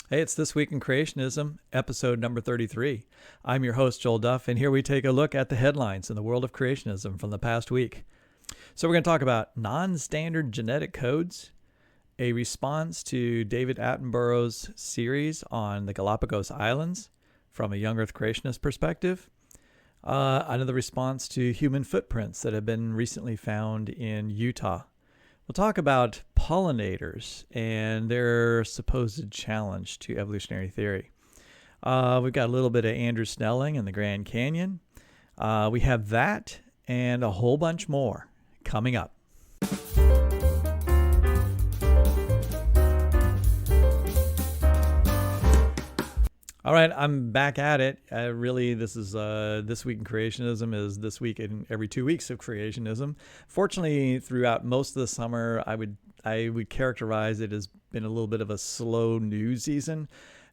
Hey, it's This Week in Creationism, episode number 33. I'm your host, Joel Duff, and here we take a look at the headlines in the world of creationism from the past week. So we're going to talk about non-standard genetic codes, a response to David Attenborough's series on the Galapagos Islands from a young Earth creationist perspective, another response to human footprints that have been recently found in Utah. We'll talk about pollinators and their supposed challenge to evolutionary theory. We've got a little bit of Andrew Snelling and the Grand Canyon. We have that and a whole bunch more coming up. All right, I'm back at it. Really, this is This Week in Creationism is this week in every 2 weeks of creationism. Fortunately, throughout most of the summer, I would characterize it as been a little bit of a slow news season,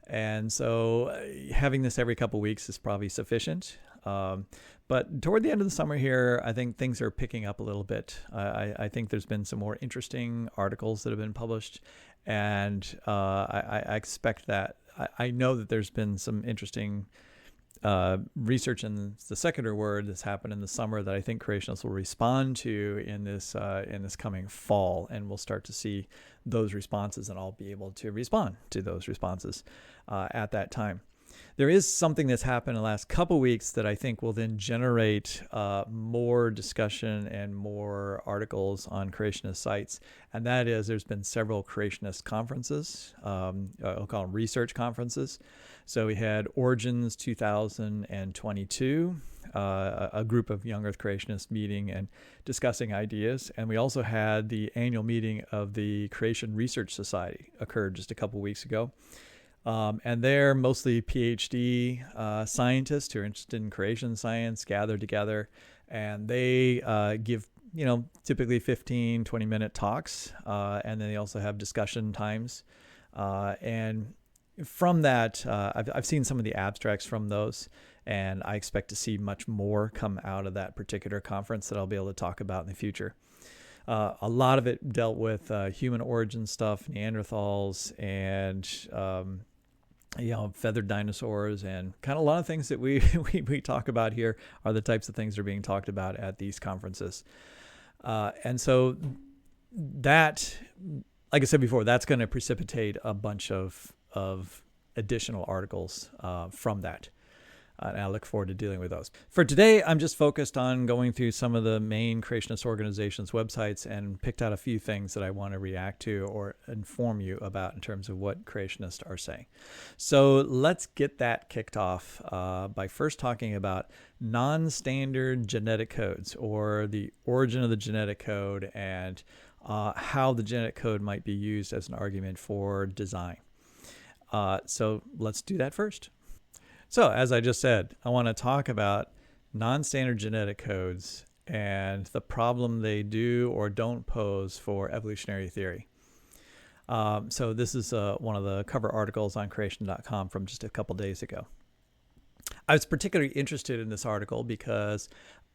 and so having this every couple weeks is probably sufficient. But toward the end of the summer here, I think things are picking up a little bit. I think there's been some more interesting articles that have been published, and I expect that. I know that there's been some interesting research in the secular word that's happened in the summer that I think creationists will respond to in this coming fall, and we'll start to see those responses, and I'll be able to respond to those responses at that time. There is something that's happened in the last couple weeks that I think will then generate more discussion and more articles on creationist sites, and that is there's been several creationist conferences. I'll call them research conferences. So we had Origins 2022, a group of young Earth creationists meeting and discussing ideas, and we also had the annual meeting of the Creation Research Society occurred just a couple weeks ago. And they're mostly PhD scientists who are interested in creation science gathered together, and they give, typically 15, 20-minute talks, and then they also have discussion times. And from that, I've seen some of the abstracts from those, and I expect to see much more come out of that particular conference that I'll be able to talk about in the future. A lot of it dealt with human origin stuff, Neanderthals, and feathered dinosaurs, and kind of a lot of things that we talk about here are the types of things that are being talked about at these conferences. And so that, like I said before, that's going to precipitate a bunch of additional articles from that. And I look forward to dealing with those. For today, I'm just focused on going through some of the main creationist organizations' websites and picked out a few things that I want to react to or inform you about in terms of what creationists are saying. So let's get that kicked off by first talking about non-standard genetic codes, or the origin of the genetic code, and how the genetic code might be used as an argument for design. So let's do that first. So, as I just said, I want to talk about non-standard genetic codes and the problem they do or don't pose for evolutionary theory. So this is one of the cover articles on creation.com from just a couple days ago. I was particularly interested in this article because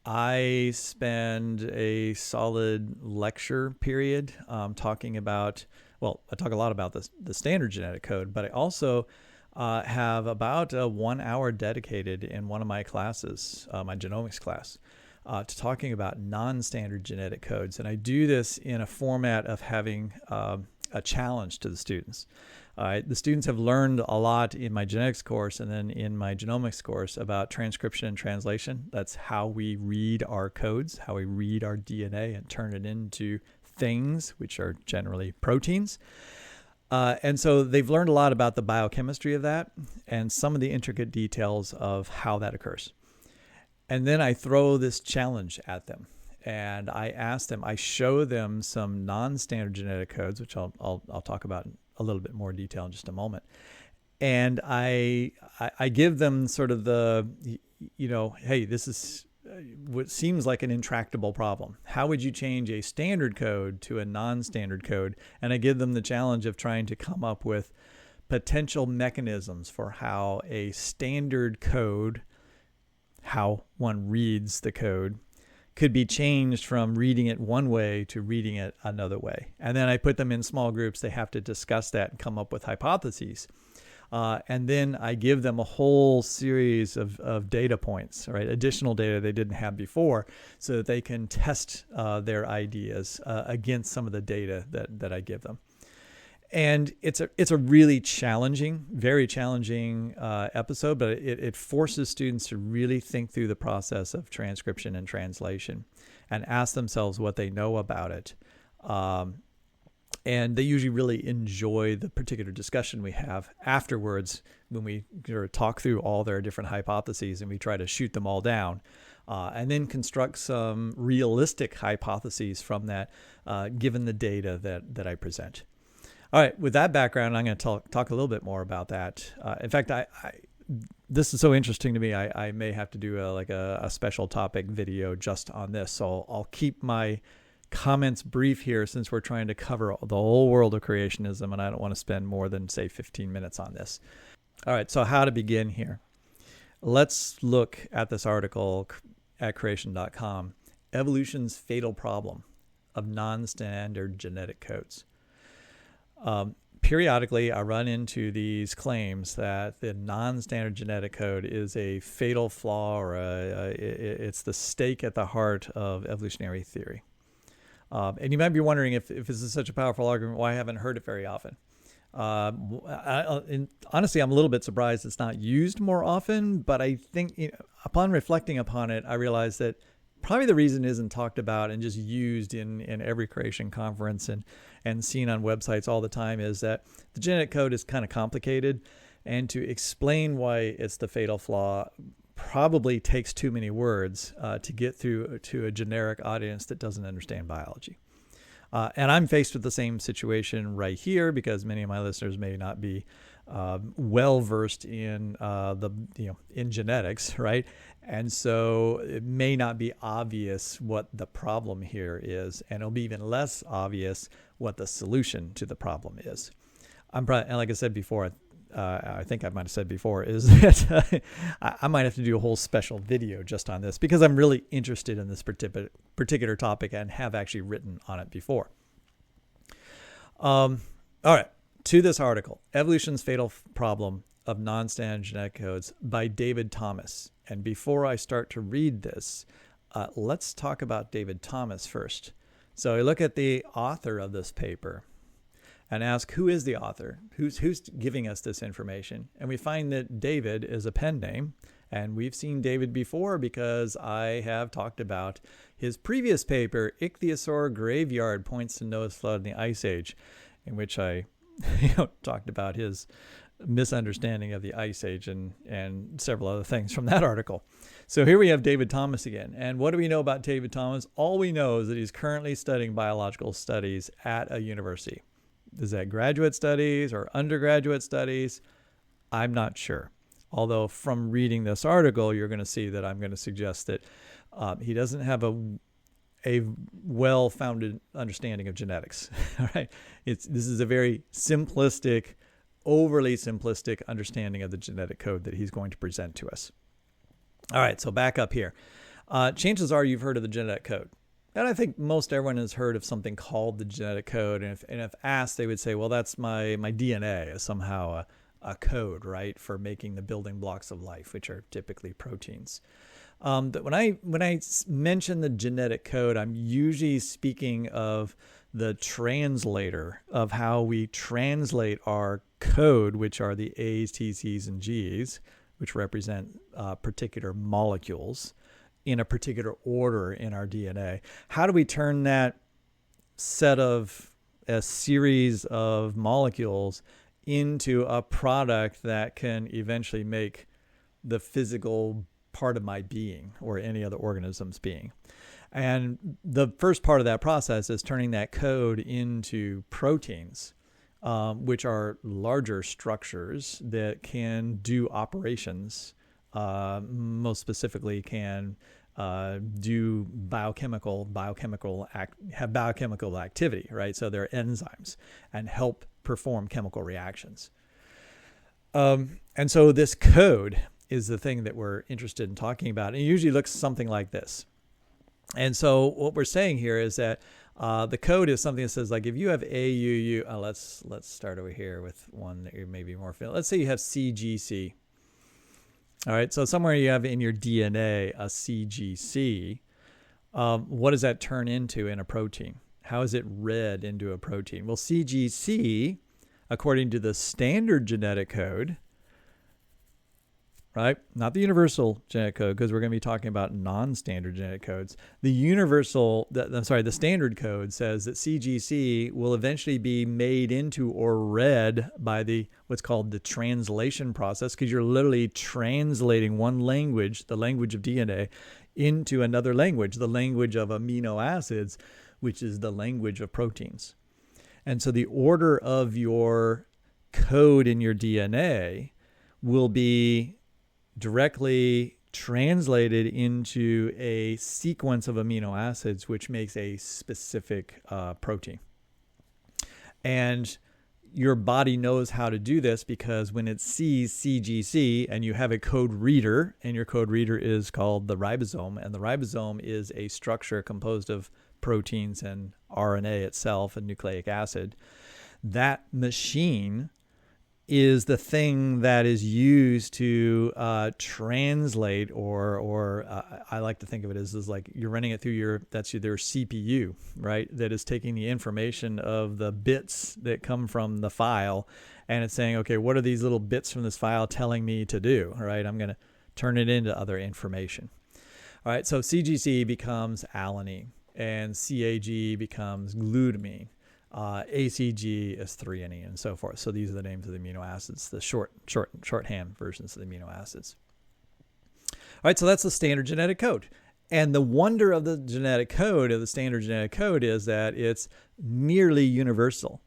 I spend a solid lecture period talking about, I talk a lot about the standard genetic code, but I also have about 1 hour dedicated in one of my classes, my genomics class, to talking about non-standard genetic codes. And I do this in a format of having a challenge to the students. The students have learned a lot in my genetics course and then in my genomics course about transcription and translation. That's how we read our codes, how we read our DNA and turn it into things, which are generally proteins. And so they've learned a lot about the biochemistry of that and some of the intricate details of how that occurs. And then I throw this challenge at them, and I ask them, I show them some non-standard genetic codes, which I'll talk about in a little bit more detail in just a moment. And I give them sort of the, hey, this is what seems like an intractable problem. How would you change a standard code to a non-standard code? And I give them the challenge of trying to come up with potential mechanisms for how a standard code, how one reads the code, could be changed from reading it one way to reading it another way. And then I put them in small groups. They have to discuss that and come up with hypotheses. And then I give them a whole series of data points, right? Additional data they didn't have before, so that they can test their ideas against some of the data that I give them. And it's a really challenging, very challenging episode, but it forces students to really think through the process of transcription and translation and ask themselves what they know about it. And they usually really enjoy the particular discussion we have afterwards when we talk through all their different hypotheses and we try to shoot them all down and then construct some realistic hypotheses from that given the data that I present. All right, with that background, I'm going to talk a little bit more about that. In fact, this is so interesting to me, I may have to do a special topic video just on this. So I'll keep my comments brief here since we're trying to cover the whole world of creationism, and I don't want to spend more than, say, 15 minutes on this. All right, so how to begin here. Let's look at this article at creation.com, Evolution's Fatal Problem of Non-Standard Genetic Codes. Periodically, I run into these claims that the non-standard genetic code is a fatal flaw or it's the stake at the heart of evolutionary theory. And you might be wondering if this is such a powerful argument, why I haven't heard it very often. Honestly, I'm a little bit surprised it's not used more often, but I think upon reflecting upon it, I realized that probably the reason it isn't talked about and just used in every creation conference and seen on websites all the time is that the genetic code is kind of complicated, and to explain why it's the fatal flaw probably takes too many words to get through to a generic audience that doesn't understand biology. And I'm faced with the same situation right here because many of my listeners may not be well versed in in genetics, right? And so it may not be obvious what the problem here is, and it'll be even less obvious what the solution to the problem is. And like I said before, I think I might have said before, is that I might have to do a whole special video just on this because I'm really interested in this particular topic and have actually written on it before. All right, to this article, Evolution's Fatal Problem of Non-Standard Genetic Codes by David Thomas. And before I start to read this, let's talk about David Thomas first. So I look at the author of this paper and ask, who is the author? Who's giving us this information? And we find that David is a pen name. And we've seen David before because I have talked about his previous paper, Ichthyosaur Graveyard Points to Noah's Flood in the Ice Age, in which I talked about his misunderstanding of the Ice Age and several other things from that article. So here we have David Thomas again. And what do we know about David Thomas? All we know is that he's currently studying biological studies at a university. Is that graduate studies or undergraduate studies? I'm not sure. Although from reading this article, you're going to see that I'm going to suggest that he doesn't have a well-founded understanding of genetics. All right, this is a very simplistic, overly simplistic understanding of the genetic code that he's going to present to us. All right, so back up here. Chances are you've heard of the genetic code. And I think most everyone has heard of something called the genetic code. And if asked, they would say, well, that's my DNA is somehow a code, right, for making the building blocks of life, which are typically proteins. But when I mention the genetic code, I'm usually speaking of the translator of how we translate our code, which are the A's, T's, C's, and G's, which represent particular molecules in a particular order in our DNA. How do we turn that set of a series of molecules into a product that can eventually make the physical part of my being or any other organism's being? And the first part of that process is turning that code into proteins, which are larger structures that can do operations, most specifically can do biochemical activity, right? So they're enzymes and help perform chemical reactions. And so this code is the thing that we're interested in talking about. And it usually looks something like this. And so what we're saying here is that the code is something that says, like, if you have AUU, let's start over here with one that you're maybe more familiar. Let's say you have CGC. All right, so somewhere you have in your DNA a CGC. What does that turn into in a protein? How is it read into a protein? Well, CGC, according to the standard genetic code, right? Not the universal genetic code, because we're going to be talking about non-standard genetic codes. The standard code says that CGC will eventually be made into or read by what's called the translation process, because you're literally translating one language, the language of DNA, into another language, the language of amino acids, which is the language of proteins. And so the order of your code in your DNA will be directly translated into a sequence of amino acids, which makes a specific protein. And your body knows how to do this because when it sees CGC and you have a code reader, and your code reader is called the ribosome, and the ribosome is a structure composed of proteins and RNA itself and nucleic acid, that machine is the thing that is used to translate, or I like to think of it as like you're running it through their CPU, right? That is taking the information of the bits that come from the file, and it's saying, okay, what are these little bits from this file telling me to do? All right, I'm going to turn it into other information. All right, so CGC becomes alanine, and CAG becomes glutamine. ACG is threonine, and so forth. So these are the names of the amino acids, the shorthand versions of the amino acids. All right, so that's the standard genetic code. And the wonder of the genetic code, of the standard genetic code, is that it's nearly universal.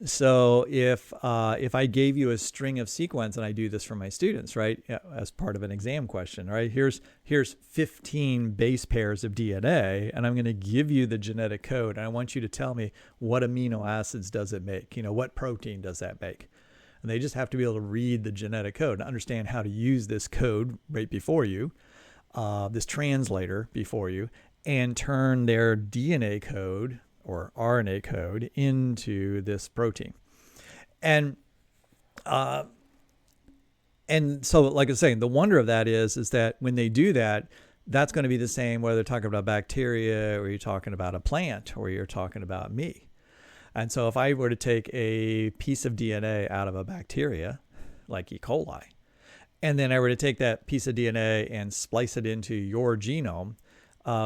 So if I gave you a string of sequence, and I do this for my students, right, as part of an exam question, right, here's 15 base pairs of DNA, and I'm going to give you the genetic code, and I want you to tell me what amino acids does it make, what protein does that make. And they just have to be able to read the genetic code and understand how to use this code right before you, this translator before you, and turn their DNA code or RNA code into this protein. And so, like I was saying, the wonder of that is that when they do that, that's going to be the same whether they're talking about bacteria, or you're talking about a plant, or you're talking about me. And so if I were to take a piece of DNA out of a bacteria, like E. coli, and then I were to take that piece of DNA and splice it into your genome,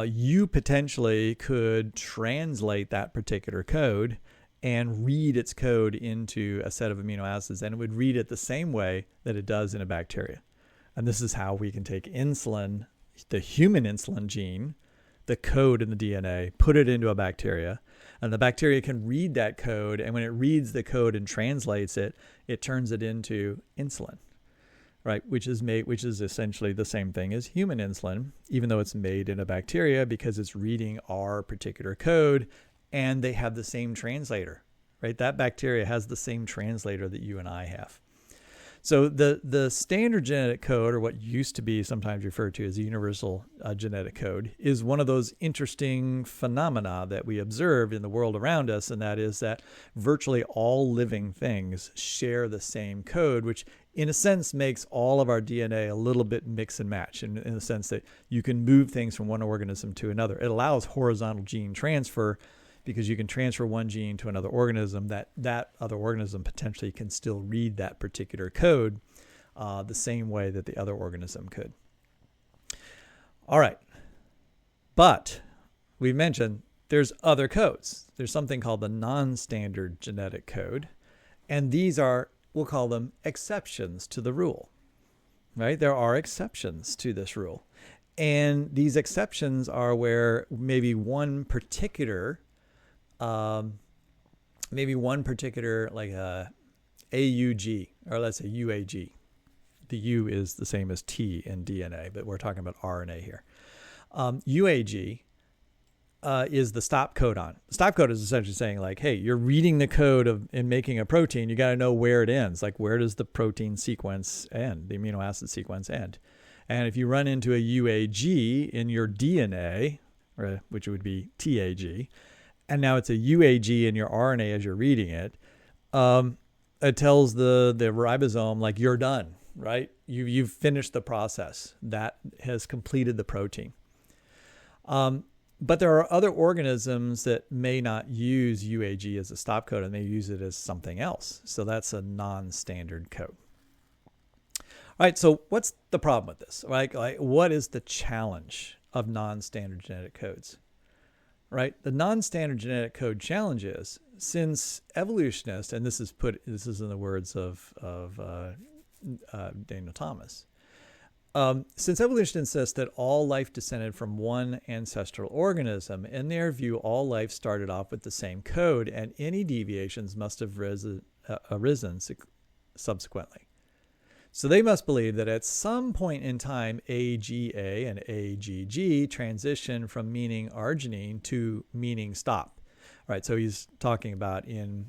you potentially could translate that particular code and read its code into a set of amino acids, and it would read it the same way that it does in a bacteria. And this is how we can take insulin, the human insulin gene, the code in the DNA, put it into a bacteria, and the bacteria can read that code, and when it reads the code and translates it, it turns it into insulin. Right, which is essentially the same thing as human insulin, even though it's made in a bacteria, because it's reading our particular code, and they have the same translator. Right, that bacteria has the same translator that you and I have. So the standard genetic code, or what used to be sometimes referred to as the universal genetic code, is one of those interesting phenomena that we observe in the world around us, and that is that virtually all living things share the same code, which in a sense makes all of our DNA a little bit mix and match, in the sense that you can move things from one organism to another. It allows horizontal gene transfer, because you can transfer one gene to another organism, that other organism potentially can still read that particular code the same way that the other organism could. All right. But we've mentioned there's other codes. There's something called the non-standard genetic code, and these are, we'll call them exceptions to the rule, right? There are exceptions to this rule. And these exceptions are where maybe one particular like AUG, or let's say UAG. The U is the same as T in DNA, but we're talking about RNA here. UAG is the stop codon. Stop code is essentially saying, like, hey, you're reading the code in making a protein. You got to know where it ends. Like, where does the protein sequence end, the amino acid sequence end? And if you run into a UAG in your DNA, right, which would be TAG, and now it's a UAG in your RNA as you're reading it, it tells the ribosome, like, you're done, right? You've finished the process. That has completed the protein. But there are other organisms that may not use UAG as a stop code, and they use it as something else. So that's a non-standard code. All right, so what's the problem with this? Like, what is the challenge of non-standard genetic codes? Right? The non-standard genetic code challenge is, since evolutionists, and this is in the words of Daniel Thomas, since evolution insists that all life descended from one ancestral organism, in their view, all life started off with the same code, and any deviations must have arisen subsequently. So they must believe that at some point in time, AGA and AGG transition from meaning arginine to meaning stop. All right, so he's talking about in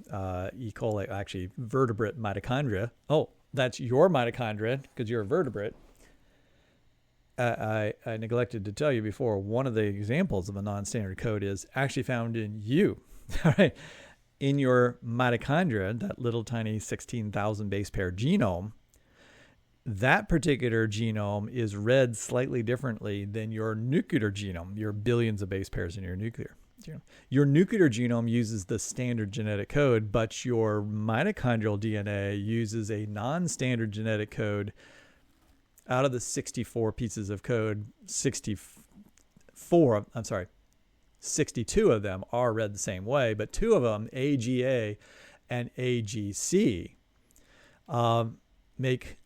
E. coli, actually vertebrate mitochondria. Oh, that's your mitochondria because you're a vertebrate. I neglected to tell you before, one of the examples of a non-standard code is actually found in you. All right, in your mitochondria, that little tiny 16,000 base pair genome. That particular genome is read slightly differently than your nuclear genome, your billions of base pairs in your nuclear genome. Your nuclear genome uses the standard genetic code, but your mitochondrial DNA uses a non-standard genetic code. Out of the 64 pieces of code, 62 of them are read the same way, but 2 of them, AGA and AGC, make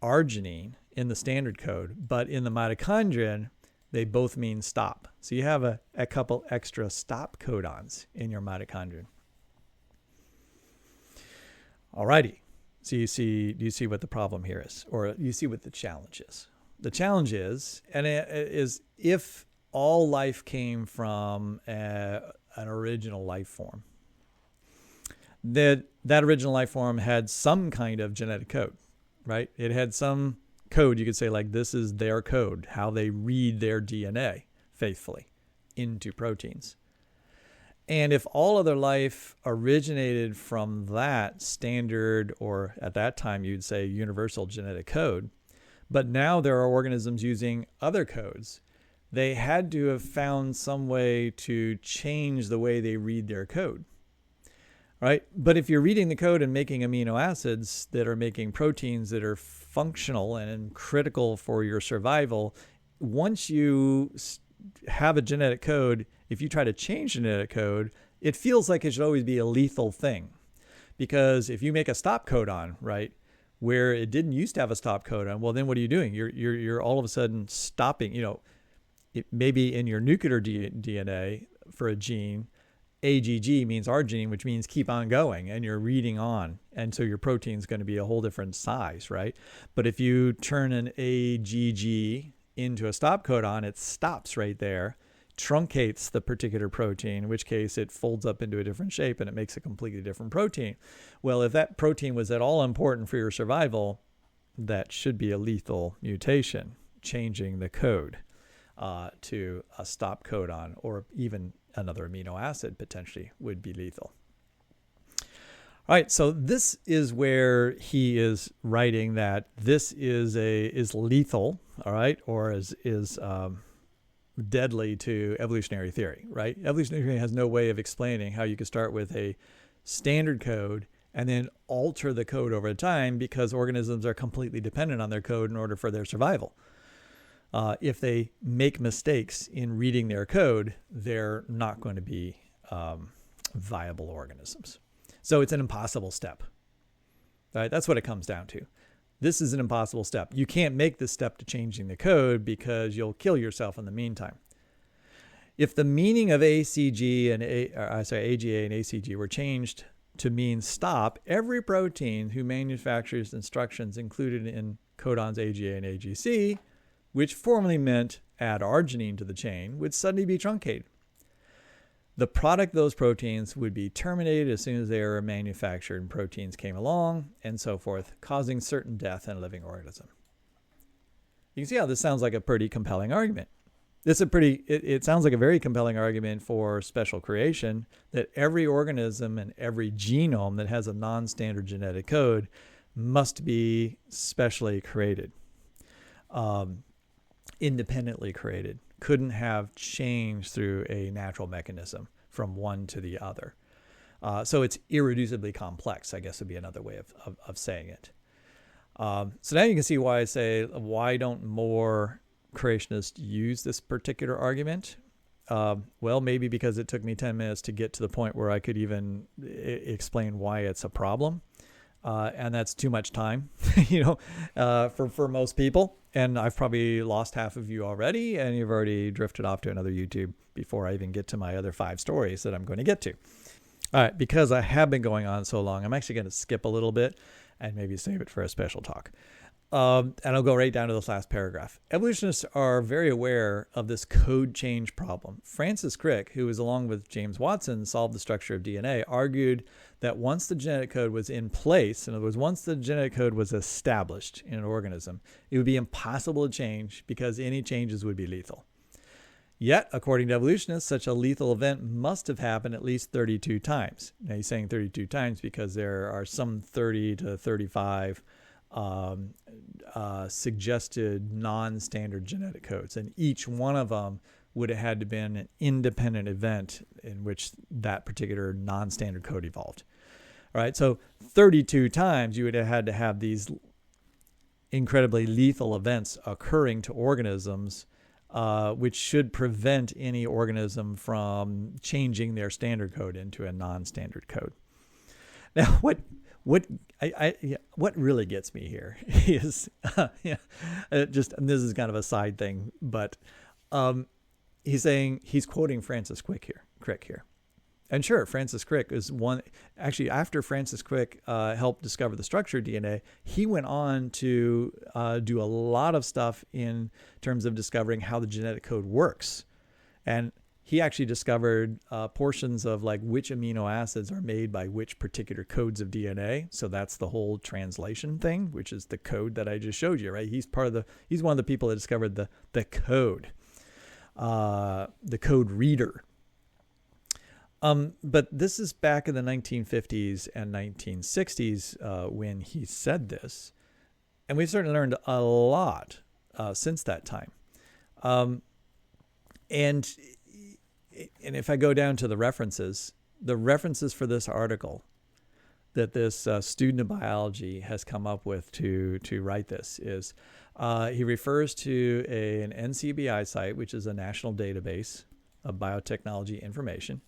arginine in the standard code, but in the mitochondrion, they both mean stop. So you have a couple extra stop codons in your mitochondrion. Alrighty. So do you see what the problem here is, or you see what the challenge is? The challenge is, and it is, if all life came from an original life form, that original life form had some kind of genetic code. Right? It had some code, you could say, like, this is their code, how they read their DNA faithfully into proteins. And if all other life originated from that standard, or at that time you'd say universal genetic code, but now there are organisms using other codes, they had to have found some way to change the way they read their code. Right? But if you're reading the code and making amino acids that are making proteins that are functional and critical for your survival, once you have a genetic code, if you try to change genetic code, it feels like it should always be a lethal thing. Because if you make a stop codon, right, where it didn't used to have a stop codon, well, then what are you doing? You're all of a sudden stopping, maybe in your nuclear DNA for a gene, AGG means arginine, which means keep on going, and you're reading on. And so your protein is going to be a whole different size, right? But if you turn an AGG into a stop codon, it stops right there, truncates the particular protein, in which case it folds up into a different shape and it makes a completely different protein. Well, if that protein was at all important for your survival, that should be a lethal mutation, changing the code to a stop codon, or even another amino acid potentially would be lethal. All right, so this is where he is writing that this is lethal, all right, or is deadly to evolutionary theory, right? Evolutionary theory has no way of explaining how you could start with a standard code and then alter the code over time, because organisms are completely dependent on their code in order for their survival. If they make mistakes in reading their code, they're not going to be viable organisms. So it's an impossible step. Right? That's what it comes down to. This is an impossible step. You can't make this step to changing the code because you'll kill yourself in the meantime. If the meaning of AGA and ACG were changed to mean stop, every protein who manufactures instructions included in codons AGA and AGC, which formerly meant add arginine to the chain, would suddenly be truncated. The product of those proteins would be terminated as soon as they were manufactured and proteins came along, and so forth, causing certain death in a living organism. You can see how this sounds like a pretty compelling argument. It sounds like a very compelling argument for special creation, that every organism and every genome that has a non-standard genetic code must be specially created, independently created, couldn't have changed through a natural mechanism from one to the other. So it's irreducibly complex, I guess would be another way of saying it. So now you can see why I say, why don't more creationists use this particular argument? Well, maybe because it took me 10 minutes to get to the point where I could even explain why it's a problem. And that's too much time, for most people. And I've probably lost half of you already, and you've already drifted off to another YouTube before I even get to my other 5 stories that I'm going to get to. All right, because I have been going on so long, I'm actually going to skip a little bit and maybe save it for a special talk. And I'll go right down to this last paragraph. Evolutionists are very aware of this code change problem. Francis Crick, who was along with James Watson solved the structure of DNA, argued that once the genetic code was in place, in other words, once the genetic code was established in an organism, it would be impossible to change because any changes would be lethal. Yet, according to evolutionists, such a lethal event must have happened at least 32 times. Now, he's saying 32 times because there are some 30 to 35 suggested non-standard genetic codes, and each one of them would have had to been an independent event in which that particular non-standard code evolved. All right, so 32 times you would have had to have these incredibly lethal events occurring to organisms, which should prevent any organism from changing their standard code into a non-standard code. Now, what really gets me here is, just, and this is kind of a side thing, but he's saying, he's quoting Francis Crick here. And sure, Francis Crick is one. Actually, after Francis Crick helped discover the structure of DNA, he went on to do a lot of stuff in terms of discovering how the genetic code works. And he actually discovered portions of like which amino acids are made by which particular codes of DNA. So that's the whole translation thing, which is the code that I just showed you, right? He's one of the people that discovered the code reader. But this is back in the 1950s and 1960s when he said this. And we've certainly learned a lot since that time. And if I go down to the references for this article that this student of biology has come up with to write this is, he refers to an NCBI site, which is a national database of biotechnology information.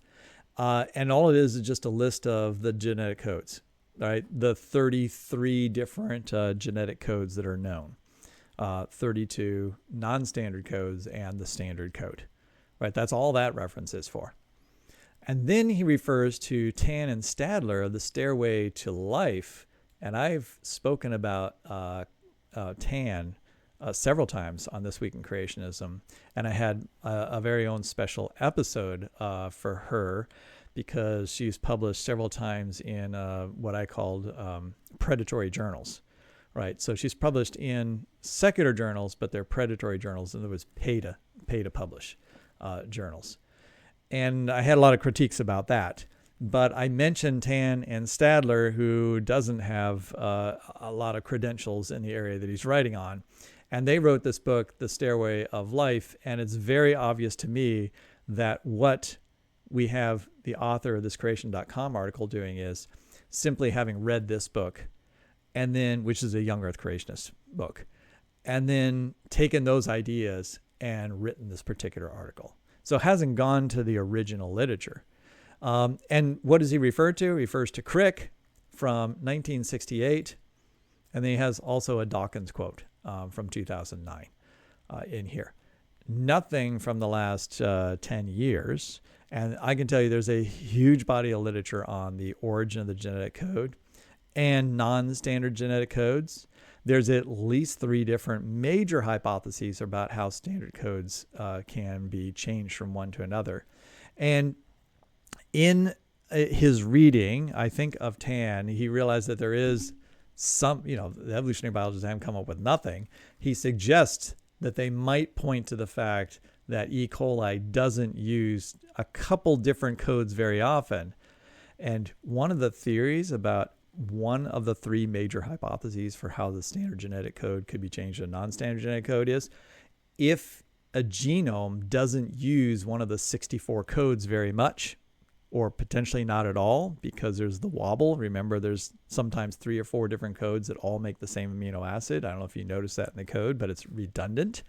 And all it is just a list of the genetic codes, right? The 33 different genetic codes that are known, 32 non-standard codes and the standard code, right? That's all that reference is for. And then he refers to Tan and Stadler of the Stairway to Life. And I've spoken about Tan several times on This Week in Creationism, and I had a very own special episode for her because she's published several times in what I called predatory journals, right? So she's published in secular journals, but they're predatory journals, and there was pay to publish journals. And I had a lot of critiques about that. But I mentioned Tan and Stadler, who doesn't have a lot of credentials in the area that he's writing on. And they wrote this book, The Stairway of Life, and it's very obvious to me that what we have the author of this creation.com article doing is simply having read this book, and then, which is a young earth creationist book, and then taken those ideas and written this particular article. So it hasn't gone to the original literature. And what does he refer to? He refers to Crick from 1968, and then he has also a Dawkins quote from 2009 in here. Nothing from the last 10 years. And I can tell you there's a huge body of literature on the origin of the genetic code and non-standard genetic codes. There's at least 3 different major hypotheses about how standard codes can be changed from one to another. And in his reading, I think, of Tan, he realized that there is some, the evolutionary biologists haven't come up with nothing. He suggests that they might point to the fact that E. coli doesn't use a couple different codes very often. And one of the theories about one of the three major hypotheses for how the standard genetic code could be changed to a non-standard genetic code is if a genome doesn't use one of the 64 codes very much, or potentially not at all, because there's the wobble. Remember, there's sometimes 3 or 4 different codes that all make the same amino acid. I don't know if you notice that in the code, but it's redundant.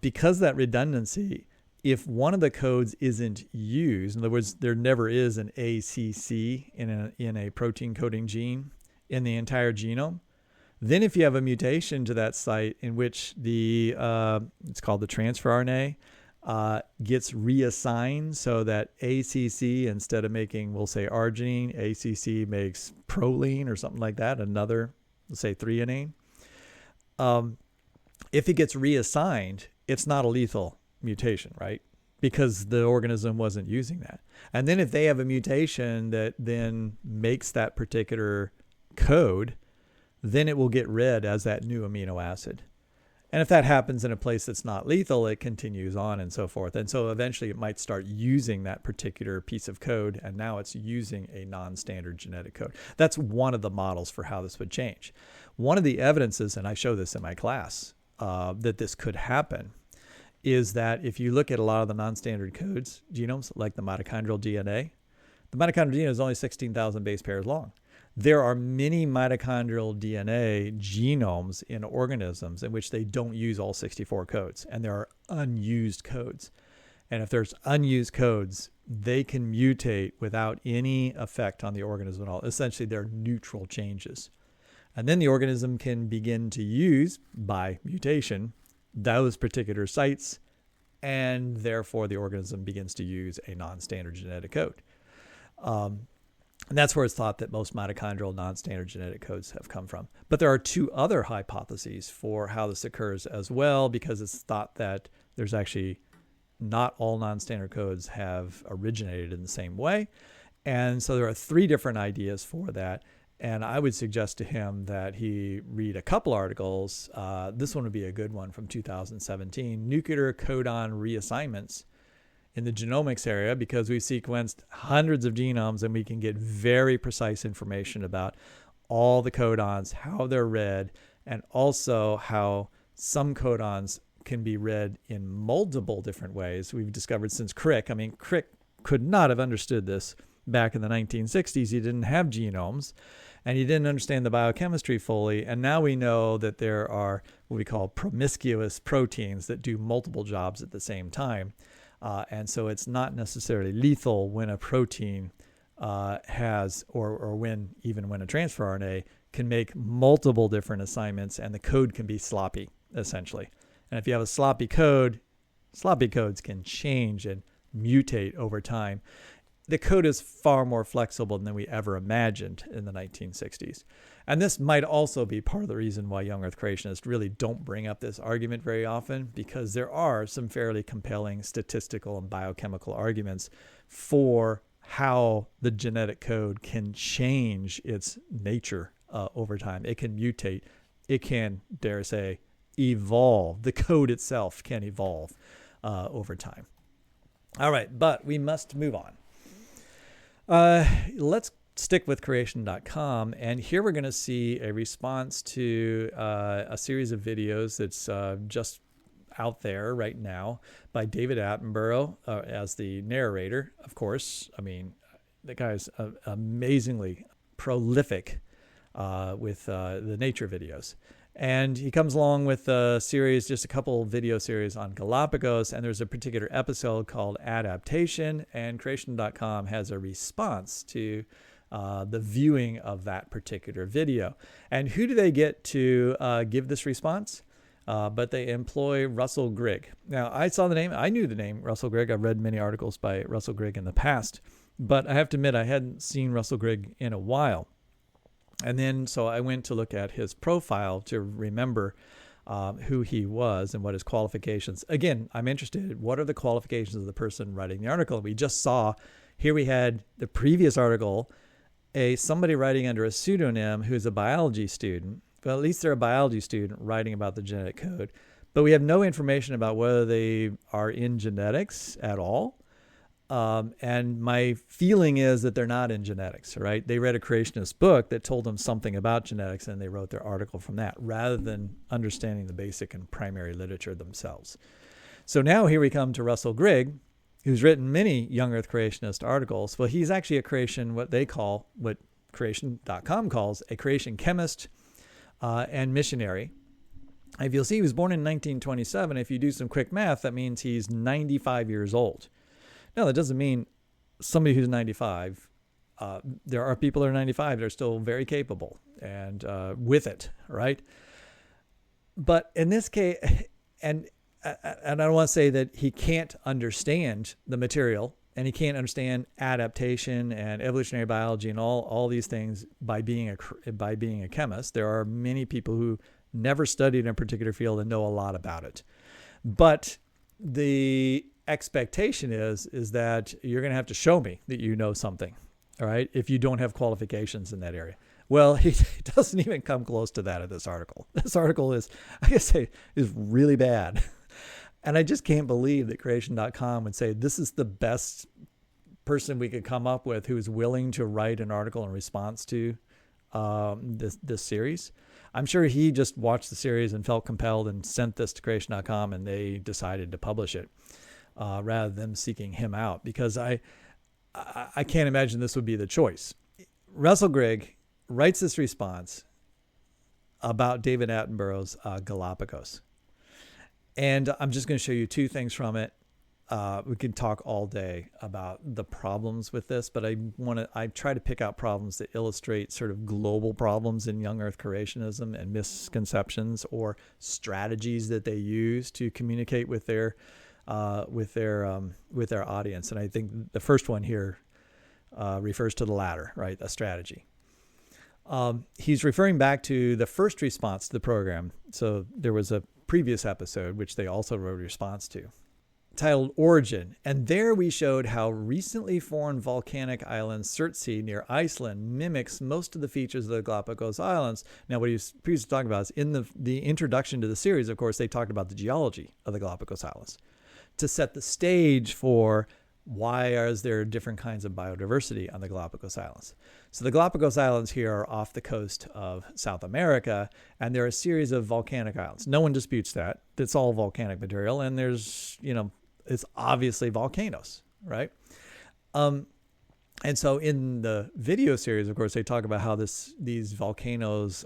Because that redundancy, if one of the codes isn't used, in other words, there never is an ACC in a protein coding gene in the entire genome, then if you have a mutation to that site in which the, it's called the transfer RNA, gets reassigned so that ACC, instead of making, we'll say arginine, ACC makes proline or something like that, another, let's say threonine. If it gets reassigned, it's not a lethal mutation, right? Because the organism wasn't using that. And then if they have a mutation that then makes that particular code, then it will get read as that new amino acid. And if that happens in a place that's not lethal, it continues on and so forth. And so eventually it might start using that particular piece of code, and now it's using a non-standard genetic code. That's one of the models for how this would change. One of the evidences, and I show this in my class, that this could happen is that if you look at a lot of the non-standard codes, genomes, like the mitochondrial DNA, the mitochondrial DNA is only 16,000 base pairs long. There are many mitochondrial DNA genomes in organisms in which they don't use all 64 codes, and there are unused codes. And if there's unused codes, they can mutate without any effect on the organism at all. Essentially, they're neutral changes. And then the organism can begin to use, by mutation, those particular sites, and therefore the organism begins to use a non-standard genetic code. And that's where it's thought that most mitochondrial non-standard genetic codes have come from. But there are 2 other hypotheses for how this occurs as well, because it's thought that there's actually not all non-standard codes have originated in the same way. And so there are 3 different ideas for that. And I would suggest to him that he read a couple articles. This one would be a good one from 2017, Nuclear Codon Reassignments in the Genomics area, because we sequenced hundreds of genomes and we can get very precise information about all the codons, how they're read, and also how some codons can be read in multiple different ways. We've discovered since Crick, Crick could not have understood this back in the 1960s. He didn't have genomes, and he didn't understand the biochemistry fully. And now we know that there are what we call promiscuous proteins that do multiple jobs at the same time. And so it's not necessarily lethal when a protein has, or even when a transfer RNA can make multiple different assignments, and the code can be sloppy, essentially. And if you have a sloppy code, sloppy codes can change and mutate over time. The code is far more flexible than we ever imagined in the 1960s. And this might also be part of the reason why young Earth creationists really don't bring up this argument very often, because there are some fairly compelling statistical and biochemical arguments for how the genetic code can change its nature over time. It can mutate. It can, dare say, evolve. The code itself can evolve over time. All right, but we must move on. Let's stick with creation.com, and here we're going to see a response to a series of videos that's just out there right now by David Attenborough as the narrator. Of course, the guy's amazingly prolific with the nature videos. And he comes along with a series, just a couple video series on Galapagos, and there's a particular episode called Adaptation, and Creation.com has a response to the viewing of that particular video. And who do they get to give this response? But they employ Russell Grigg. Now, I saw the name. I knew the name Russell Grigg. I've read many articles by Russell Grigg in the past, but I have to admit I hadn't seen Russell Grigg in a while. And then so I went to look at his profile to remember who he was and what his qualifications. Again, I'm interested. What are the qualifications of the person writing the article? We just saw here we had the previous article, somebody writing under a pseudonym who's a biology student. Well, at least they're a biology student writing about the genetic code. but we have no information about whether they are in genetics at all. And my feeling is that they're not in genetics, right? They read a creationist book that told them something about genetics, and they wrote their article from that rather than understanding the basic and primary literature themselves. So now here we come to Russell Grigg, who's written many young earth creationist articles. Well, he's actually a creation, what Creation.com calls a creation chemist and missionary. If you'll see, he was born in 1927. If you do some quick math, that means he's 95 years old. Now, that doesn't mean somebody who's 95. There are people that are 95 that are still very capable and with it, right? But in this case, and I don't want to say that he can't understand the material and he can't understand adaptation and evolutionary biology and all these things by being a chemist. There are many people who never studied in a particular field and know a lot about it. But the expectation is that you're going to have to show me that you know something, all right, if you don't have qualifications in that area. Well, he doesn't even come close to that in this article. This article is, I guess, is really bad. And I just can't believe that Creation.com would say this is the best person we could come up with who's willing to write an article in response to this series. I'm sure he just watched the series and felt compelled and sent this to Creation.com, and they decided to publish it rather than seeking him out, because I can't imagine this would be the choice. Russell Grigg writes this response about David Attenborough's Galapagos. And I'm just going to show you two things from it. We could talk all day about the problems with this, but I try to pick out problems that illustrate sort of global problems in young earth creationism and misconceptions or strategies that they use to communicate with their audience. And I think the first one here refers to the latter, right? A strategy. He's referring back to the first response to the program. So there was a previous episode, which they also wrote a response to, titled Origin. And there we showed how recently formed volcanic island Surtsey near Iceland mimics most of the features of the Galapagos Islands. Now, what he was previously talking about is in the introduction to the series, of course, they talked about the geology of the Galapagos Islands to set the stage for why is there different kinds of biodiversity on the Galapagos Islands. So the Galapagos Islands here are off the coast of South America, and there are a series of volcanic islands. No one disputes that. It's all volcanic material, and there's, it's obviously volcanoes, right? And so in the video series, of course, they talk about how these volcanoes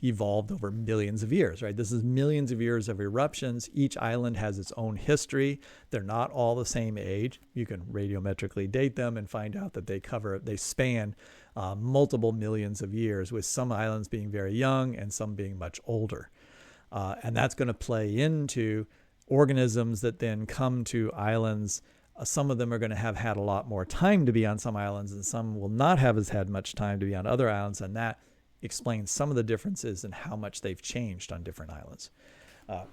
evolved over millions of years, right? This is millions of years of eruptions. Each island has its own history. They're not all the same age. You can radiometrically date them and find out that they span multiple millions of years, with some islands being very young and some being much older. And that's going to play into organisms that then come to islands. Some of them are going to have had a lot more time to be on some islands, and some will not have had much time to be on other islands. And that explains some of the differences in how much they've changed on different islands,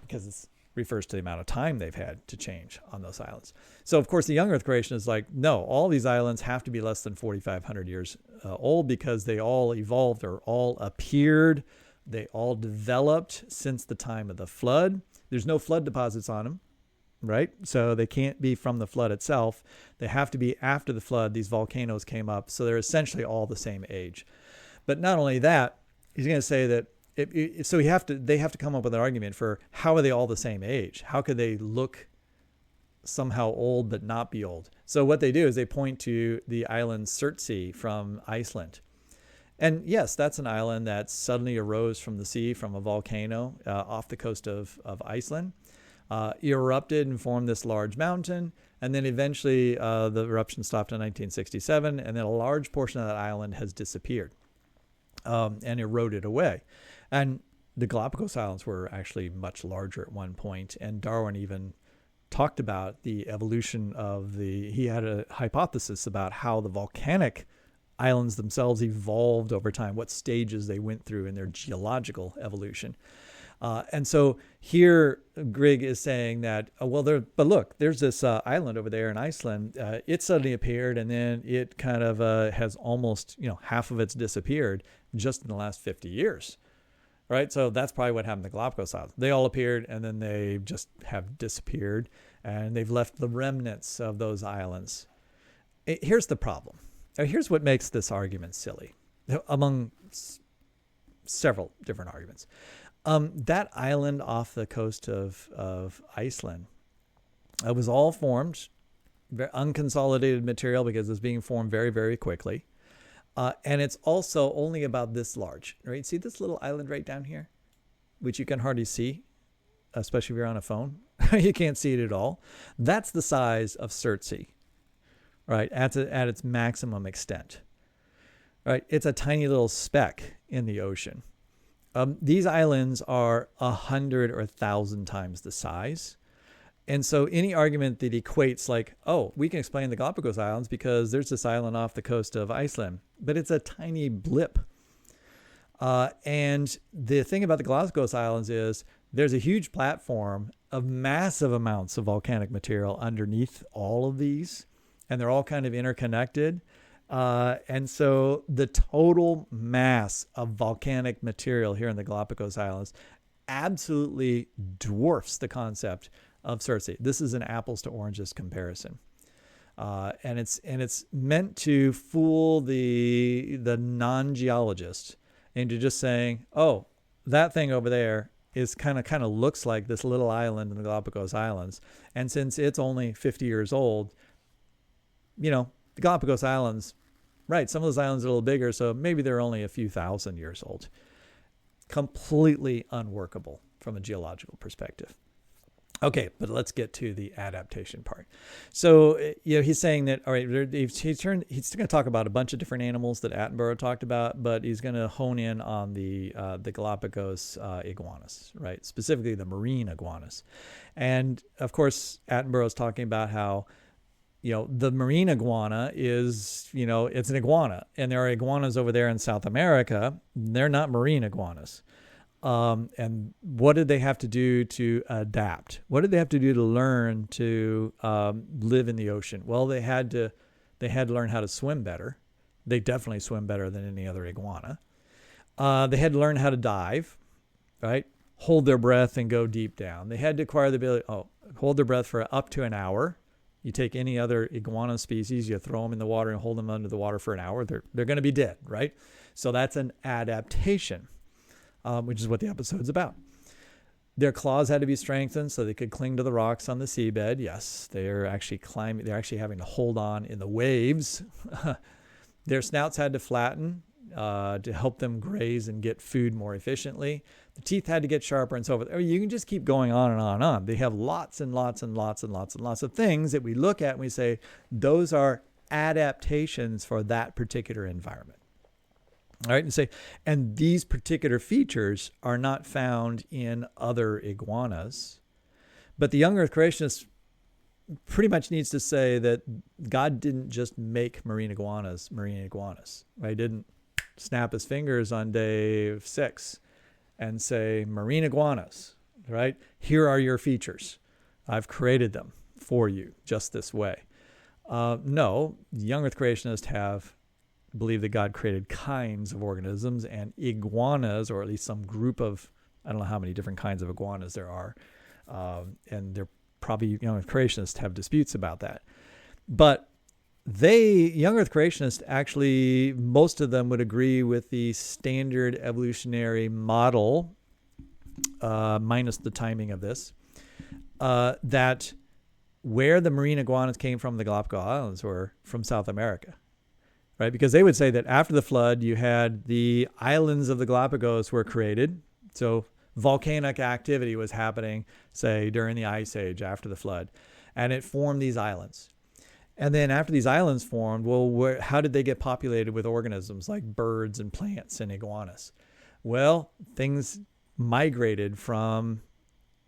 because it refers to the amount of time they've had to change on those islands. So, of course, the young earth creation is like, no, all these islands have to be less than 4,500 years old, because they all evolved or all appeared. They all developed since the time of the flood. There's no flood deposits on them, right? So they can't be from the flood itself. They have to be after the flood. These volcanoes came up. So they're essentially all the same age. But not only that, he's going to say that they have to come up with an argument for how are they all the same age? How could they look somehow old but not be old? So what they do is they point to the island Surtsey from Iceland. And yes, that's an island that suddenly arose from the sea from a volcano off the coast of Iceland. Erupted and formed this large mountain, and then eventually the eruption stopped in 1967, and then a large portion of that island has disappeared and eroded away. And the Galapagos Islands were actually much larger at one point, and Darwin even talked about the evolution he had a hypothesis about how the volcanic islands themselves evolved over time, what stages they went through in their geological evolution. And so here Grigg is saying that, but look, there's this island over there in Iceland. It suddenly appeared, and then it kind of has almost, half of it's disappeared just in the last 50 years. right? So that's probably what happened to the Galapagos Islands. They all appeared and then they just have disappeared, and they've left the remnants of those islands. Here's the problem. Here's what makes this argument silly, among several different arguments. That island off the coast of Iceland was all formed, unconsolidated material, because it's being formed very, very quickly. And it's also only about this large, right? See this little island right down here, which you can hardly see, especially if you're on a phone. You can't see it at all. That's the size of Surtsey, right? At its maximum extent, right? It's a tiny little speck in the ocean. These islands are 100 or 1,000 times the size. And so any argument that equates like, oh, we can explain the Galapagos Islands because there's this island off the coast of Iceland, but it's a tiny blip. And the thing about the Galapagos Islands is there's a huge platform of massive amounts of volcanic material underneath all of these, and they're all kind of interconnected. And so the total mass of volcanic material here in the Galapagos Islands absolutely dwarfs the concept of Surtsey. This is an apples to oranges comparison. And it's meant to fool the non-geologist into just saying, oh, that thing over there is kind of looks like this little island in the Galapagos Islands. And since it's only 50 years old, the Galapagos Islands, right, some of those islands are a little bigger, so maybe they're only a few thousand years old. Completely unworkable from a geological perspective. Okay, but let's get to the adaptation part. So, he's saying that, all right, he's going to talk about a bunch of different animals that Attenborough talked about, but he's going to hone in on the Galapagos iguanas, right? Specifically the marine iguanas. And of course, Attenborough is talking about how, the marine iguana is, it's an iguana, and there are iguanas over there in South America. They're not marine iguanas. And what did they have to do to adapt? What did they have to do to learn to live in the ocean? Well, they had to learn how to swim better. They definitely swim better than any other iguana. They had to learn how to dive, right? Hold their breath and go deep down. They had to acquire the ability, hold their breath for up to an hour. You take any other iguana species, you throw them in the water and hold them under the water for an hour, they're going to be dead, right? So that's an adaptation. Which is what the episode's about. Their claws had to be strengthened so they could cling to the rocks on the seabed. Yes, they're actually climbing. They're actually having to hold on in the waves. Their snouts had to flatten to help them graze and get food more efficiently. The teeth had to get sharper and so forth. You can just keep going on and on and on. They have lots and lots and lots and lots and lots of things that we look at and we say, those are adaptations for that particular environment. All right, and these particular features are not found in other iguanas. But the young Earth creationist pretty much needs to say that God didn't just make marine iguanas. Right? He didn't snap his fingers on day 6 and say, marine iguanas, right? Here are your features. I've created them for you just this way. No, young Earth creationists believe that God created kinds of organisms, and iguanas, or at least some group of, I don't know how many different kinds of iguanas there are, and they're probably, creationists have disputes about that. But young Earth creationists, actually, most of them would agree with the standard evolutionary model, minus the timing of this, that where the marine iguanas came from, the Galapagos Islands, were from South America. Right, because they would say that after the flood, you had the islands of the Galapagos were created. So volcanic activity was happening, say, during the Ice Age after the flood, and it formed these islands. And then after these islands formed, well, how did they get populated with organisms like birds and plants and iguanas? Well, things migrated from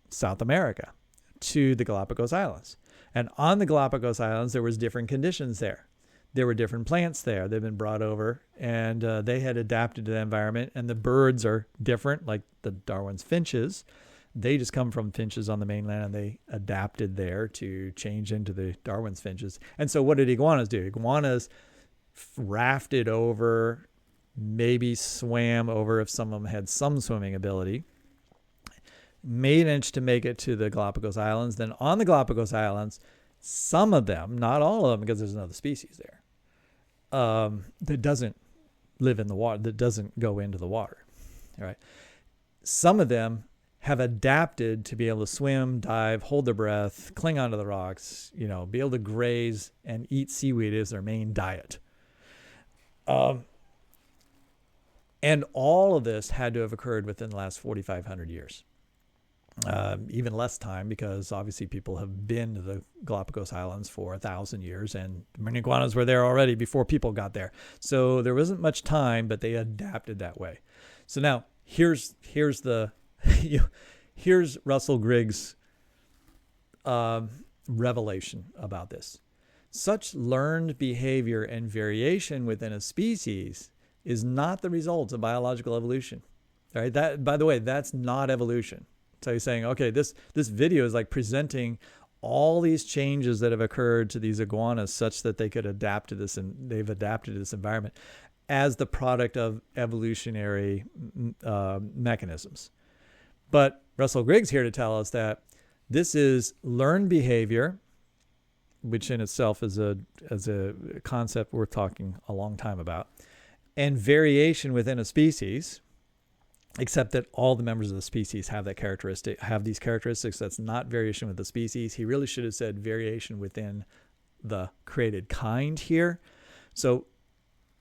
South America to the Galapagos Islands. And on the Galapagos Islands, there was different conditions there. There were different plants there. They've been brought over, and they had adapted to the environment. And the birds are different, like the Darwin's finches. They just come from finches on the mainland, and they adapted there to change into the Darwin's finches. And so what did iguanas do? Iguanas rafted over maybe swam over if some of them had some swimming ability, managed to make it to the Galapagos Islands. Then on the Galapagos Islands, some of them, not all of them, because there's another species there, that doesn't live in the water, that doesn't go into the water. All right. Some of them have adapted to be able to swim, dive, hold their breath, cling onto the rocks, be able to graze and eat seaweed as their main diet. And all of this had to have occurred within the last 4,500 years. Even less time, because obviously people have been to the Galapagos Islands for 1,000 years, and marine iguanas were there already before people got there. So there wasn't much time, but they adapted that way. So now here's Russell Griggs' revelation about this. Such learned behavior and variation within a species is not the result of biological evolution. All right? That, by the way, that's not evolution. So he's saying, okay, this video is like presenting all these changes that have occurred to these iguanas such that they could adapt to this, and they've adapted to this environment as the product of evolutionary mechanisms. But Russell Griggs here to tell us that this is learned behavior, which in itself is a concept worth talking a long time about, and variation within a species, except that all the members of the species have these characteristics. That's not variation with the species. He really should have said variation within the created kind here. So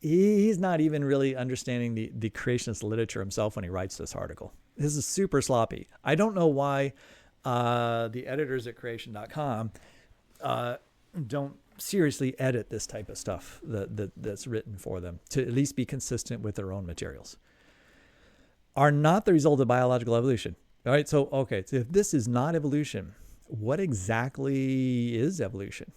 he's not even really understanding the creationist literature himself when he writes this article. This is super sloppy. I don't know why the editors at creation.com don't seriously edit this type of stuff that's written for them to at least be consistent with their own materials. Are not the result of biological evolution. All right, so if this is not evolution, what exactly is evolution?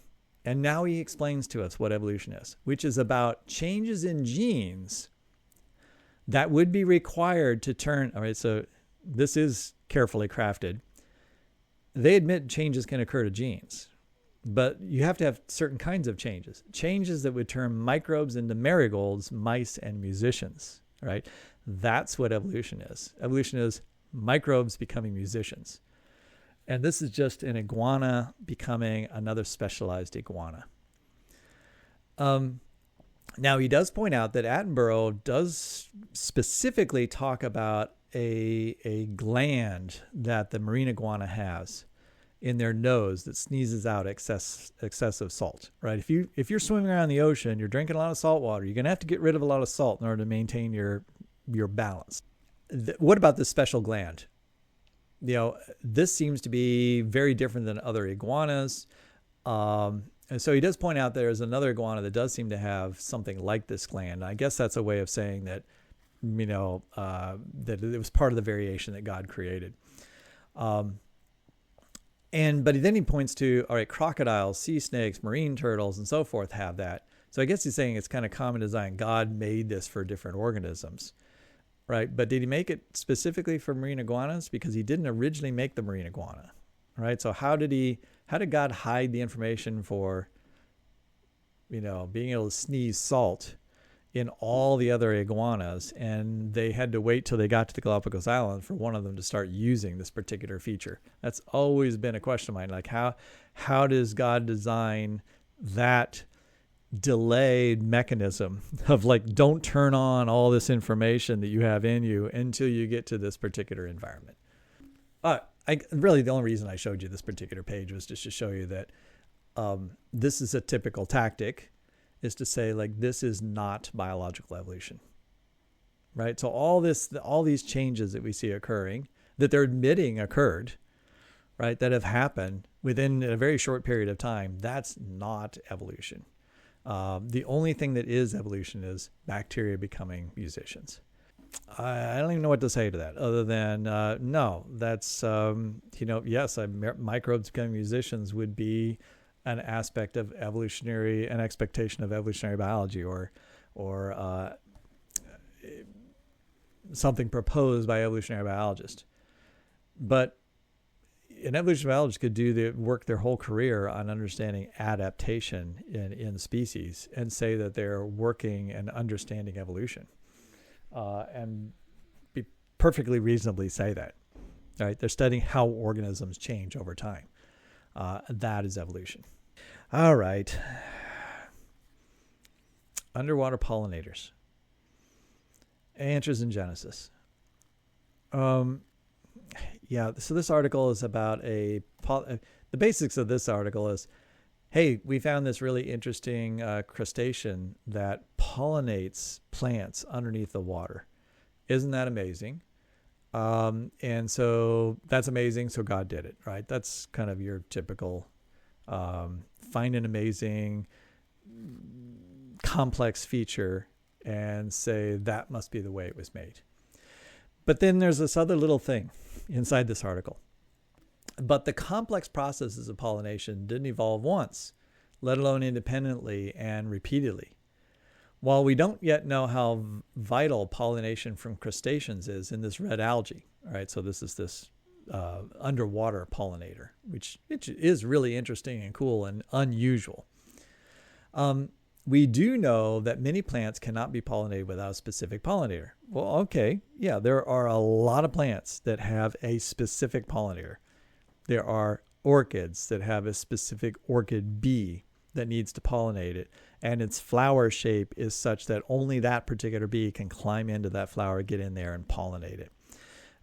And now he explains to us what evolution is, which is about changes in genes that would be required to turn. All right, so this is carefully crafted. They admit changes can occur to genes, but you have to have certain kinds of changes that would turn microbes into marigolds, mice, and musicians, right? That's what evolution is. Evolution is microbes becoming musicians. And this is just an iguana becoming another specialized iguana. Now, he does point out that Attenborough does specifically talk about a gland that the marine iguana has in their nose that sneezes out excessive salt, right? If you're swimming around the ocean, you're drinking a lot of salt water, you're going to have to get rid of a lot of salt in order to maintain your balance. What about this special gland? This seems to be very different than other iguanas. And so he does point out there's another iguana that does seem to have something like this gland. I guess that's a way of saying that, that it was part of the variation that God created. But then he points to, all right, crocodiles, sea snakes, marine turtles, and so forth have that. So I guess he's saying it's kind of common design. God made this for different organisms, right? But did he make it specifically for marine iguanas? Because he didn't originally make the marine iguana, right? So how did God hide the information for, being able to sneeze salt in all the other iguanas? And they had to wait till they got to the Galapagos Islands for one of them to start using this particular feature. That's always been a question of mine. Like how does God design that delayed mechanism of like, don't turn on all this information that you have in you until you get to this particular environment? Really, the only reason I showed you this particular page was just to show you that this is a typical tactic, is to say like, this is not biological evolution, right? So all these changes that we see occurring, that they're admitting occurred, right, that have happened within a very short period of time, that's not evolution. The only thing that is evolution is bacteria becoming musicians. I don't even know what to say to that other than, no, that's, yes, microbes becoming musicians would be an aspect of an expectation of evolutionary biology or something proposed by evolutionary biologists. But an evolutionary biologist could work their whole career on understanding adaptation in species and say that they're working and understanding evolution. and be perfectly reasonably say that. Right? They're studying how organisms change over time. That is evolution. All right. Underwater pollinators. Answers in Genesis. Yeah, so this article is about the basics of this article is, hey, we found this really interesting crustacean that pollinates plants underneath the water. Isn't that amazing? And so that's amazing. So God did it, right? That's kind of your typical find an amazing complex feature and say that must be the way it was made. But then there's this other little thing inside this article. But the complex processes of pollination didn't evolve once, let alone independently and repeatedly. While we don't yet know how vital pollination from crustaceans is in this red algae, all right, so this is this underwater pollinator, which is really interesting and cool and unusual. We do know that many plants cannot be pollinated without a specific pollinator. Well, okay, yeah, there are a lot of plants that have a specific pollinator. There are orchids that have a specific orchid bee that needs to pollinate it, and its flower shape is such that only that particular bee can climb into that flower, get in there, and pollinate it.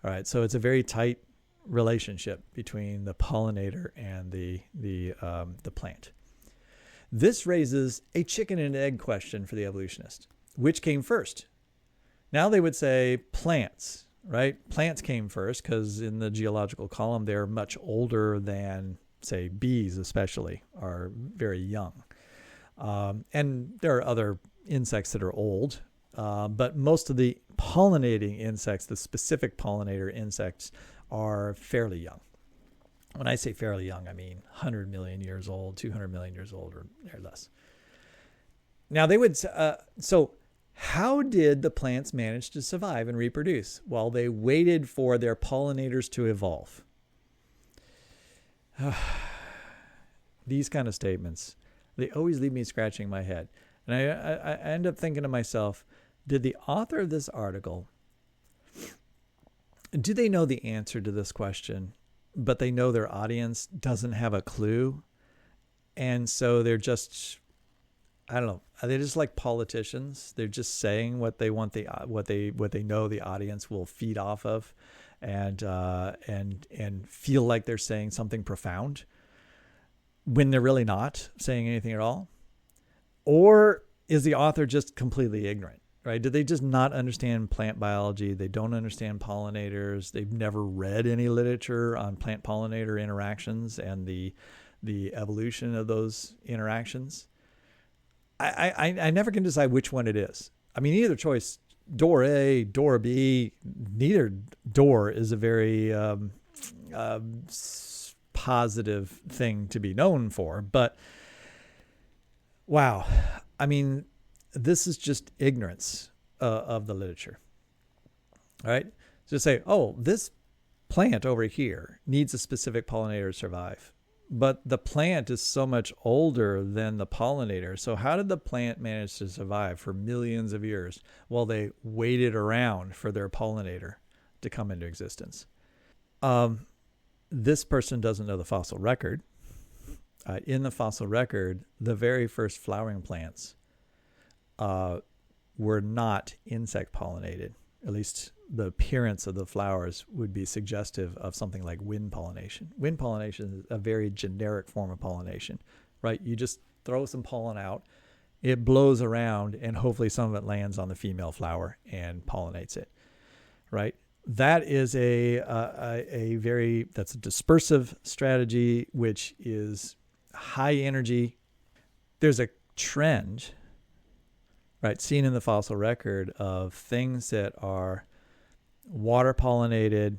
All right, so it's a very tight relationship between the pollinator and the plant. This raises a chicken and egg question for the evolutionist. Which came first? Now they would say plants, right? Plants came first because in the geological column, they're much older than, say, bees especially, are very young. And there are other insects that are old, but most of the pollinating insects, the specific pollinator insects, are fairly young. When I say fairly young, I mean 100 million years old, 200 million years old, or less. Now they would, so how did the plants manage to survive and reproduce while they waited for their pollinators to evolve? These kind of statements, they always leave me scratching my head. And I end up thinking to myself, did the author of this article, do they know the answer to this question, but they know their audience doesn't have a clue? And so they're just, I don't know, are they just like politicians? They're just saying what they want what they know the audience will feed off of, and feel like they're saying something profound when they're really not saying anything at all? Or is the author just completely ignorant, right? Did they just not understand plant biology? They don't understand pollinators. They've never read any literature on plant-pollinator interactions and the evolution of those interactions. I never can decide which one it is. I mean, either choice, door A, door B, neither door is a very positive thing to be known for. But wow, I mean, this is just ignorance of the literature. All right, just say, oh, this plant over here needs a specific pollinator to survive. But the plant is so much older than the pollinator. So how did the plant manage to survive for millions of years while they waited around for their pollinator to come into existence? This person doesn't know the fossil record. In the fossil record, the very first flowering plants were not insect pollinated. At least the appearance of the flowers would be suggestive of something like wind pollination. Wind pollination is a very generic form of pollination, right? You just throw some pollen out, it blows around, and hopefully some of it lands on the female flower and pollinates it, right? That is that's a dispersive strategy, which is high energy. There's a trend, right, seen in the fossil record of things that are water pollinated,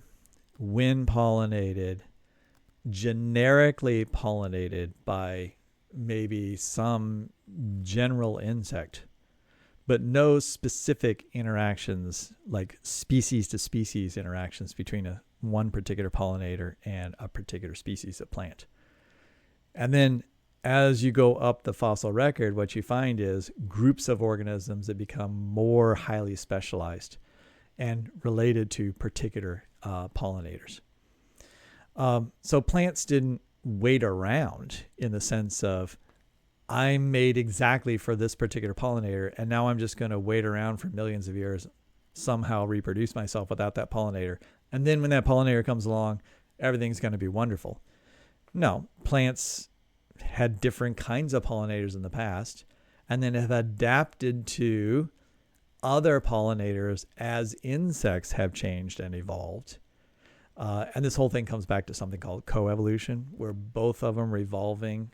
wind pollinated, generically pollinated by maybe some general insect, but no specific interactions like species to species interactions between one particular pollinator and a particular species of plant. And then as you go up the fossil record, what you find is groups of organisms that become more highly specialized and related to particular pollinators. So plants didn't wait around in the sense of, I'm made exactly for this particular pollinator, and now I'm just going to wait around for millions of years, somehow reproduce myself without that pollinator. And then when that pollinator comes along, everything's going to be wonderful. No, plants had different kinds of pollinators in the past, and then have adapted to other pollinators as insects have changed and evolved. And this whole thing comes back to something called coevolution, where both of them are evolving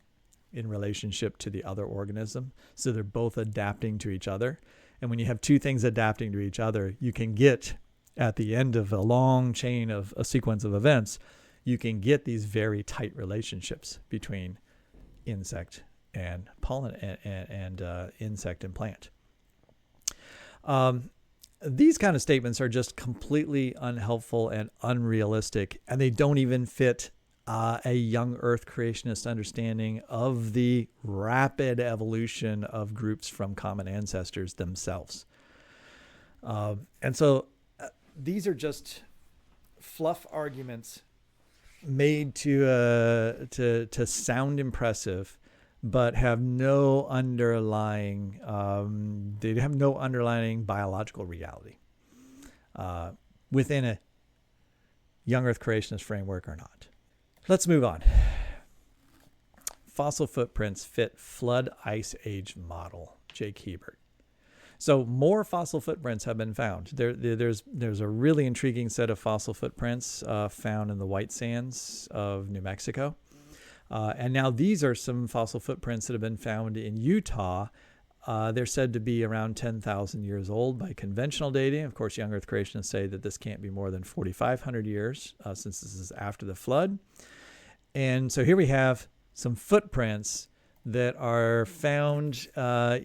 in relationship to the other organism. So they're both adapting to each other. And when you have two things adapting to each other, you can get, at the end of a long chain of a sequence of events, you can get these very tight relationships between insect and pollen and insect and plant. These kind of statements are just completely unhelpful and unrealistic, and they don't even fit a young Earth creationist understanding of the rapid evolution of groups from common ancestors themselves. And so these are just fluff arguments made to sound impressive, but have no underlying they have no underlying biological reality within a young Earth creationist framework or not. Let's move on. Fossil footprints fit flood ice age model. Jake Hebert. So more fossil footprints have been found. There's a really intriguing set of fossil footprints found in the white sands of New Mexico. And now these are some fossil footprints that have been found in Utah. They're said to be around 10,000 years old by conventional dating. Of course, young Earth creationists say that this can't be more than 4,500 years since this is after the flood. And so here we have some footprints that are found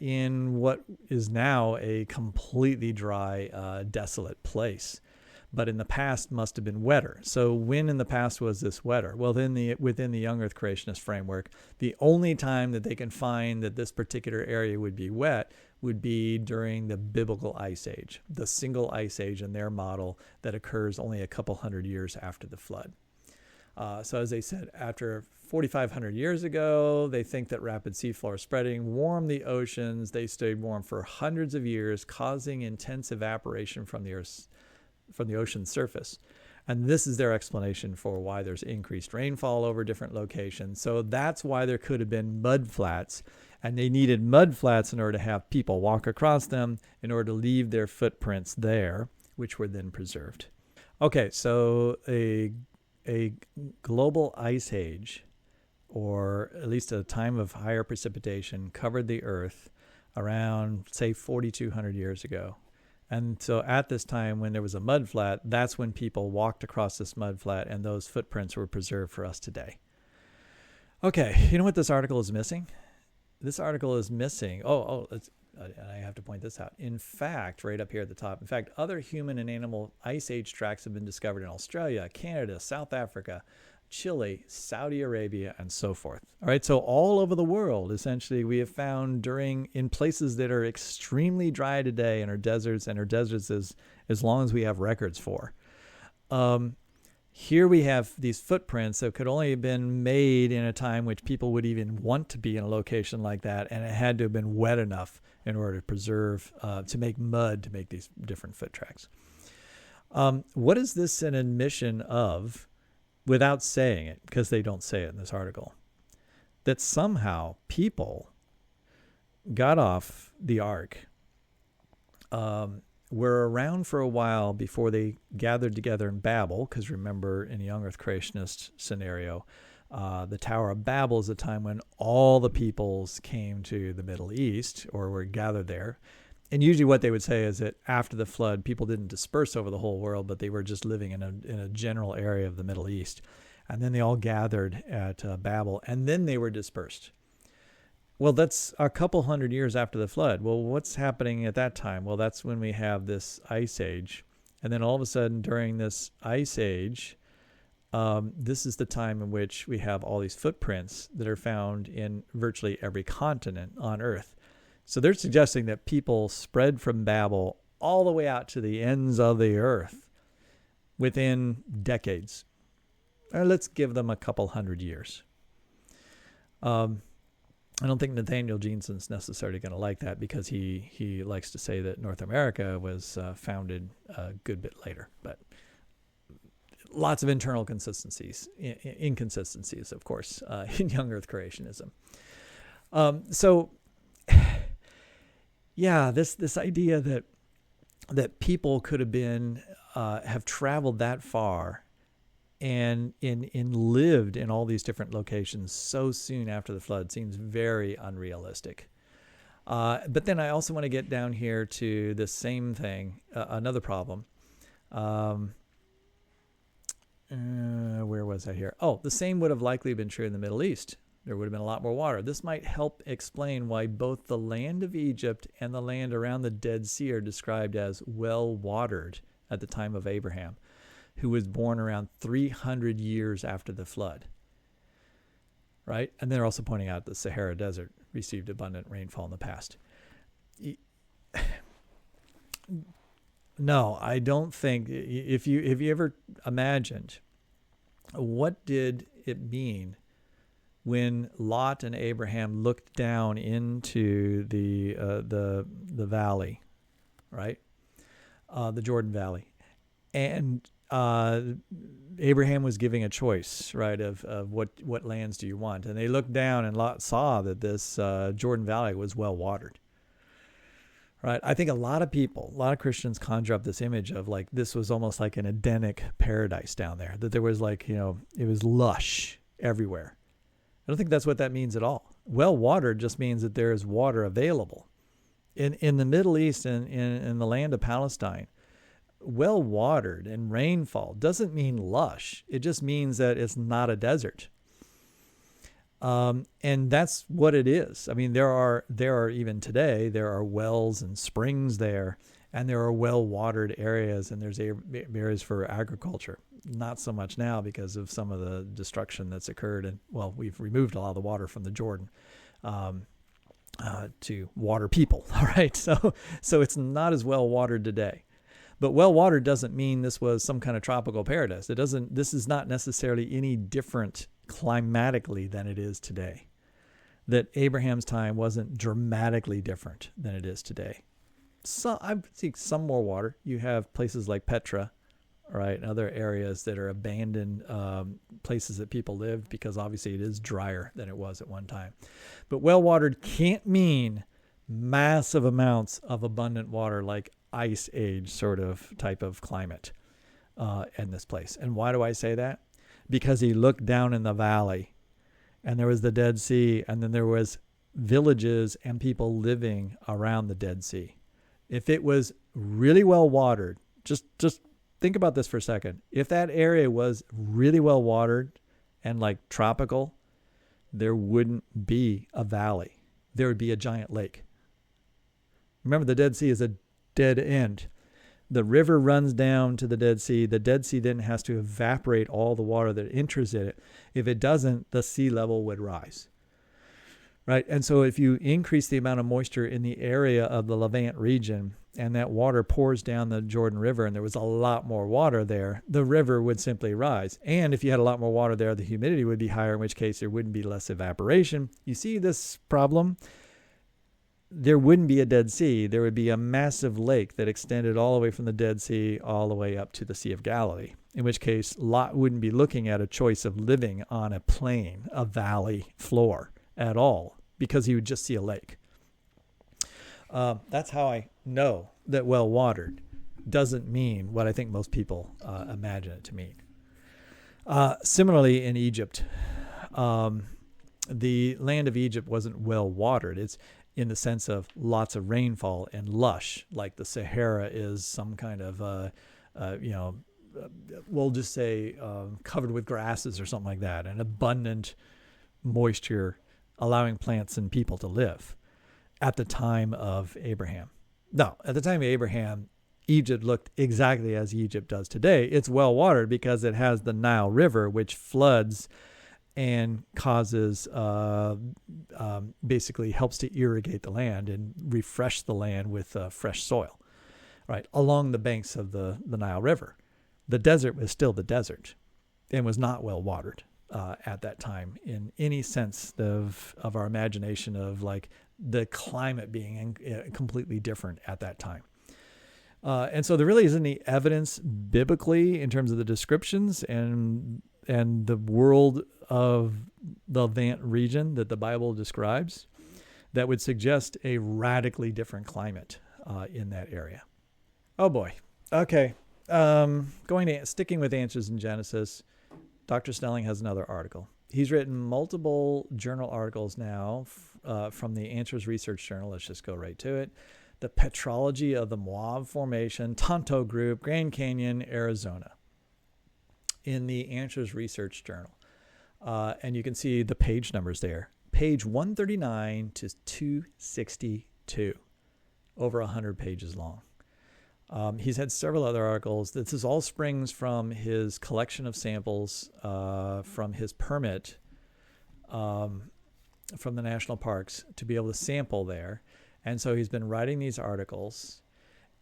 in what is now a completely dry, desolate place, but in the past must have been wetter. So when in the past was this wetter? Well, then within the young Earth creationist framework, the only time that they can find that this particular area would be wet would be during the biblical ice age, the single ice age in their model that occurs only a couple hundred years after the flood. So as they said, after 4,500 years ago, they think that rapid seafloor spreading warmed the oceans. They stayed warm for hundreds of years, causing intense evaporation from the ocean's surface. And this is their explanation for why there's increased rainfall over different locations. So that's why there could have been mud flats, and they needed mud flats in order to have people walk across them in order to leave their footprints there, which were then preserved. Okay, so a global ice age, or at least a time of higher precipitation, covered the Earth around, say, 4,200 years ago. And so at this time, when there was a mud flat, that's when people walked across this mud flat, and those footprints were preserved for us today. Okay, you know what this article is missing? This article is missing. I have to point this out. In fact, right up here at the top, other human and animal ice age tracks have been discovered in Australia, Canada, South Africa, Chile, Saudi Arabia, and so forth. All right, so all over the world, essentially, we have found in places that are extremely dry today and are deserts as long as we have records for. Here we have these footprints that could only have been made in a time which people would even want to be in a location like that, and it had to have been wet enough in order to preserve, to make mud to make these different foot tracks. What is this an admission of, without saying it, because they don't say it in this article, that somehow people got off the ark, were around for a while before they gathered together in Babel, because remember, in a young Earth creationist scenario, the Tower of Babel is a time when all the peoples came to the Middle East or were gathered there. And usually what they would say is that after the flood, people didn't disperse over the whole world, but they were just living in a general area of the Middle East. And then they all gathered at Babel, and then they were dispersed. Well, that's a couple hundred years after the flood. Well, what's happening at that time? Well, that's when we have this ice age. And then all of a sudden during this ice age, this is the time in which we have all these footprints that are found in virtually every continent on Earth. So they're suggesting that people spread from Babel all the way out to the ends of the Earth within decades. Or let's give them a couple hundred years. I don't think Nathaniel Jeanson's necessarily going to like that, because he likes to say that North America was founded a good bit later. But lots of internal inconsistencies, of course, in young Earth creationism. So, yeah, this idea that people could have been have traveled that far and lived in all these different locations so soon after the flood seems very unrealistic. But then I also want to get down here to the same thing, another problem. Where was I here? Oh, the same would have likely been true in the Middle East. There would have been a lot more water. This might help explain why both the land of Egypt and the land around the Dead Sea are described as well-watered at the time of Abraham, who was born around 300 years after the flood. Right? And they're also pointing out the Sahara Desert received abundant rainfall in the past. No, I don't think, if you ever imagined, what did it mean when Lot and Abraham looked down into the valley, right? The Jordan Valley. And Abraham was giving a choice, right, of what lands do you want? And they looked down, and Lot saw that this Jordan Valley was well watered. Right. I think a lot of Christians conjure up this image of like this was almost like an Edenic paradise down there, that there was like, it was lush everywhere. I don't think that's what that means at all. Well watered just means that there is water available. In the Middle East and in the land of Palestine, well watered and rainfall doesn't mean lush. It just means that it's not a desert. And that's what it is. I mean, there are even today, there are wells and springs there, and there are well-watered areas, and there's areas for agriculture. Not so much now because of some of the destruction that's occurred. And, well, we've removed a lot of the water from the Jordan to water people, all right? So it's not as well-watered today. But well-watered doesn't mean this was some kind of tropical paradise. This is not necessarily any different climatically than it is today. That Abraham's time wasn't dramatically different than it is today. So I see some more water. You have places like Petra, right, and other areas that are abandoned places that people lived, because obviously it is drier than it was at one time. But well-watered can't mean massive amounts of abundant water like ice age sort of type of climate in this place. And why do I say that? Because he looked down in the valley, and there was the Dead Sea, and then there was villages and people living around the Dead Sea. If it was really well watered, just think about this for a second. If that area was really well watered and like tropical, there wouldn't be a valley. There would be a giant lake. Remember, the Dead Sea is a dead end. The river runs down to the Dead Sea. The Dead Sea then has to evaporate all the water that enters in it. If it doesn't, the sea level would rise. Right? And so if you increase the amount of moisture in the area of the Levant region, and that water pours down the Jordan River, and there was a lot more water there, the river would simply rise. And if you had a lot more water there, the humidity would be higher, in which case there wouldn't be less evaporation. You see this problem? There wouldn't be a Dead Sea. There would be a massive lake that extended all the way from the Dead Sea all the way up to the Sea of Galilee, in which case Lot wouldn't be looking at a choice of living on a plain, a valley floor at all, because he would just see a lake. That's how I know that well-watered doesn't mean what I think most people imagine it to mean. Similarly, in Egypt, the land of Egypt wasn't well-watered. It's in the sense of lots of rainfall and lush, like the Sahara is some kind of, we'll just say covered with grasses or something like that, and abundant moisture allowing plants and people to live at the time of Abraham. No, at the time of Abraham, Egypt looked exactly as Egypt does today. It's well watered because it has the Nile River, which floods and causes, basically helps to irrigate the land and refresh the land with fresh soil, right, along the banks of the Nile River. The desert was still the desert and was not well watered at that time in any sense of our imagination of like the climate being completely different at that time. And so there really isn't any evidence biblically in terms of the descriptions and the world of the Levant region that the Bible describes that would suggest a radically different climate in that area. Oh boy. Okay. Sticking with Answers in Genesis, Dr. Snelling has another article. He's written multiple journal articles now from the Answers Research Journal. Let's just go right to it. The Petrology of the Moab Formation, Tonto Group, Grand Canyon, Arizona, in the Answers Research Journal. And you can see the page numbers there. Page 139 to 262, over 100 pages long. He's had several other articles. This is all springs from his collection of samples from his permit from the national parks to be able to sample there. And so he's been writing these articles.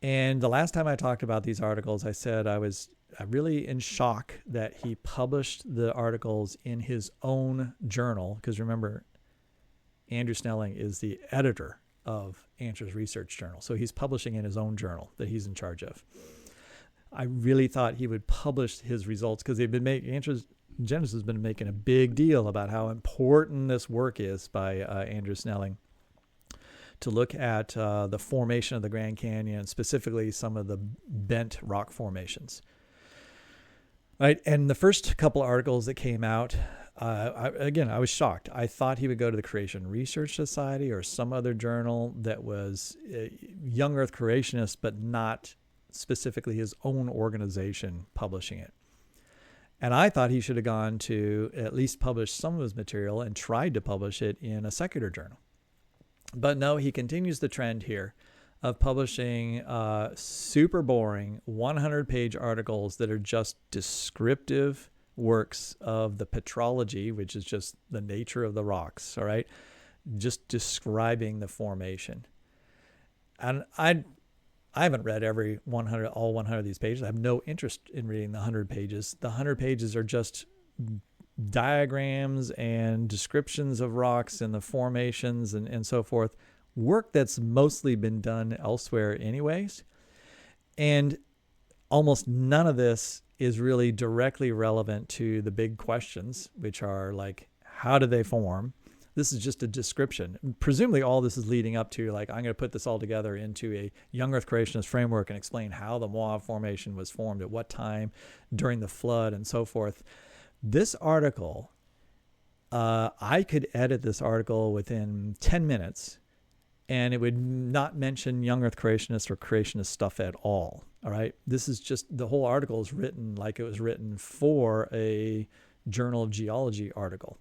And the last time I talked about these articles, I said I was really in shock that he published the articles in his own journal. Because remember, Andrew Snelling is the editor of Answers Research Journal. So he's publishing in his own journal that he's in charge of. I really thought he would publish his results because they've been Answers Genesis has been making a big deal about how important this work is by Andrew Snelling to look at the formation of the Grand Canyon, specifically some of the bent rock formations. Right, and the first couple of articles that came out, I was shocked. I thought he would go to the Creation Research Society or some other journal that was young Earth creationist, but not specifically his own organization publishing it. And I thought he should have gone to at least publish some of his material and tried to publish it in a secular journal. But no, he continues the trend here of publishing super boring 100-page articles that are just descriptive works of the petrology, which is just the nature of the rocks, all right? Just describing the formation. And I haven't read all 100 of these pages. I have no interest in reading the 100 pages. The 100 pages are just diagrams and descriptions of rocks and the formations and so forth. Work that's mostly been done elsewhere anyways. And almost none of this is really directly relevant to the big questions, which are like, how do they form? This is just a description. Presumably all this is leading up to like, I'm going to put this all together into a young Earth creationist framework and explain how the Moab Formation was formed at what time during the flood and so forth. This article, I could edit this article within 10 minutes and it would not mention young Earth creationists or creationist stuff at all. All right. This is just, the whole article is written like it was written for a Journal of Geology article.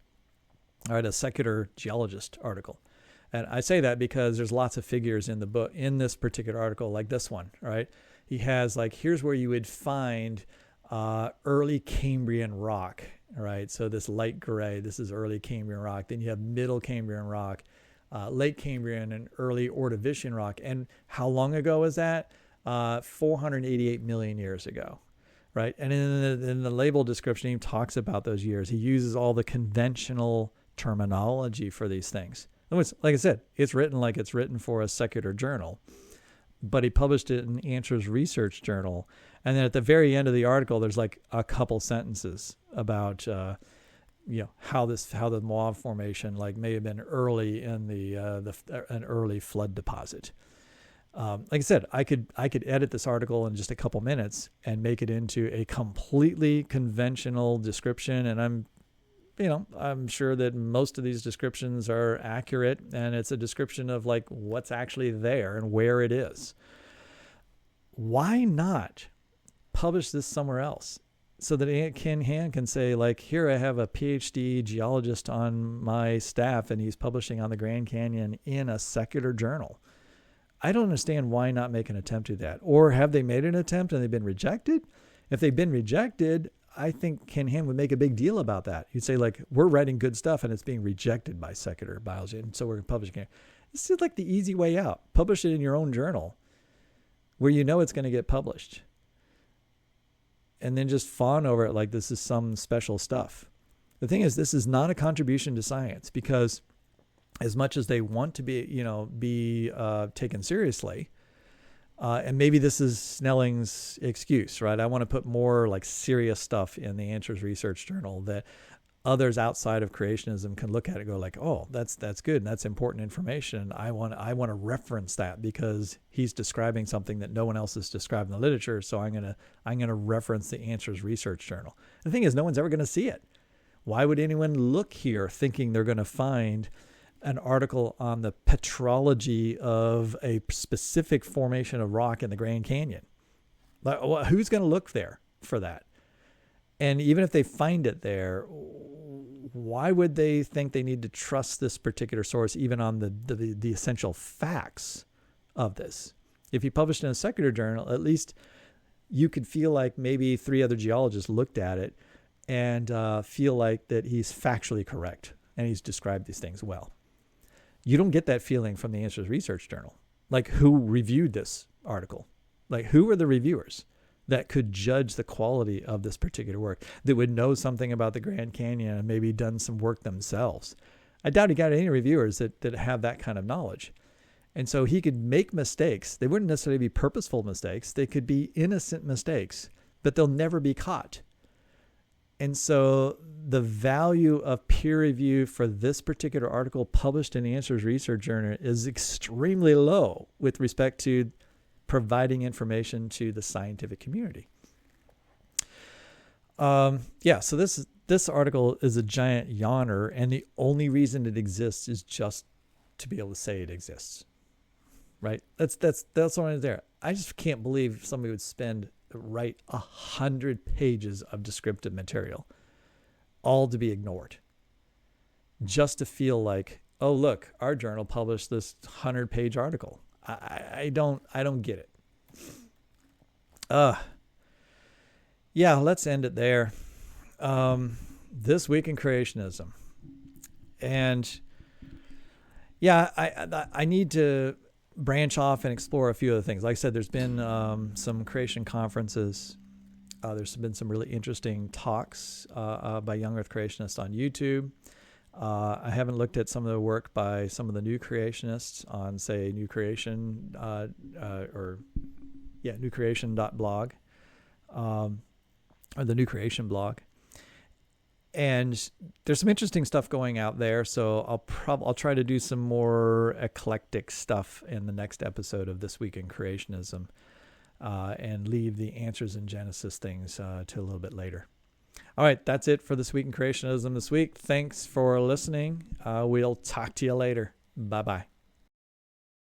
All right. A secular geologist article. And I say that because there's lots of figures in the book, in this particular article, like this one. All right. He has like, here's where you would find early Cambrian rock. All right. So this light gray, this is early Cambrian rock. Then you have middle Cambrian rock, late Cambrian and early Ordovician rock. And how long ago is that? 488 million years ago. Right. And in the label description, he talks about those years. He uses all the conventional terminology for these things. Like I said, it's written like it's written for a secular journal, but he published it in Answers Research Journal. And then at the very end of the article, there's like a couple sentences about, how the Moab Formation like may have been early in an early flood deposit. Like I said, I could edit this article in just a couple minutes and make it into a completely conventional description. And I'm sure that most of these descriptions are accurate, and it's a description of like what's actually there and where it is. Why not publish this somewhere else so that Ken Hand can say like, here I have a PhD geologist on my staff and he's publishing on the Grand Canyon in a secular journal. I don't understand why not make an attempt to that. Or have they made an attempt and they've been rejected? If they've been rejected, I think Ken Ham would make a big deal about that. He'd say, like, we're writing good stuff and it's being rejected by secular biology, and so we're publishing it. This is like the easy way out. Publish it in your own journal where you know it's going to get published. And then just fawn over it like this is some special stuff. The thing is, this is not a contribution to science, because as much as they want to be taken seriously, and maybe this is Snelling's excuse, right? I want to put more like serious stuff in the Answers Research Journal that others outside of creationism can look at it and go like, oh, that's good, and that's important information. I want to reference that because he's describing something that no one else has described in the literature. So I'm gonna reference the Answers Research Journal. The thing is, no one's ever going to see it. Why would anyone look here thinking they're going to find an article on the petrology of a specific formation of rock in the Grand Canyon? Like, who's going to look there for that? And even if they find it there, why would they think they need to trust this particular source, even on the essential facts of this? If you published in a secular journal, at least you could feel like maybe 3 other geologists looked at it and feel like that he's factually correct and he's described these things well. You don't get that feeling from the Answers Research Journal. Like, who reviewed this article? Like, who are the reviewers that could judge the quality of this particular work, that would know something about the Grand Canyon and maybe done some work themselves? I doubt he got any reviewers that have that kind of knowledge. And so he could make mistakes. They wouldn't necessarily be purposeful mistakes. They could be innocent mistakes, but they'll never be caught. And so the value of peer review for this particular article published in the Answers Research Journal is extremely low with respect to providing information to the scientific community. So this article is a giant yawner, and the only reason it exists is just to be able to say it exists. Right? That's what is there. I just can't believe somebody would write 100 pages of descriptive material, all to be ignored, just to feel like, oh, look, our journal published this 100-page article. I don't get it. Let's end it there. This week in creationism. And I need to branch off and explore a few other things. Like I said, there's been some creation conferences. There's been some really interesting talks by young earth creationists on YouTube. I haven't looked at some of the work by some of the new creationists on, say, New Creation newcreation.blog, or the New Creation blog. And there's some interesting stuff going out there, so I'll try to do some more eclectic stuff in the next episode of This Week in Creationism, and leave the Answers in Genesis things to a little bit later. All right, that's it for This Week in Creationism this week. Thanks for listening. We'll talk to you later. Bye-bye.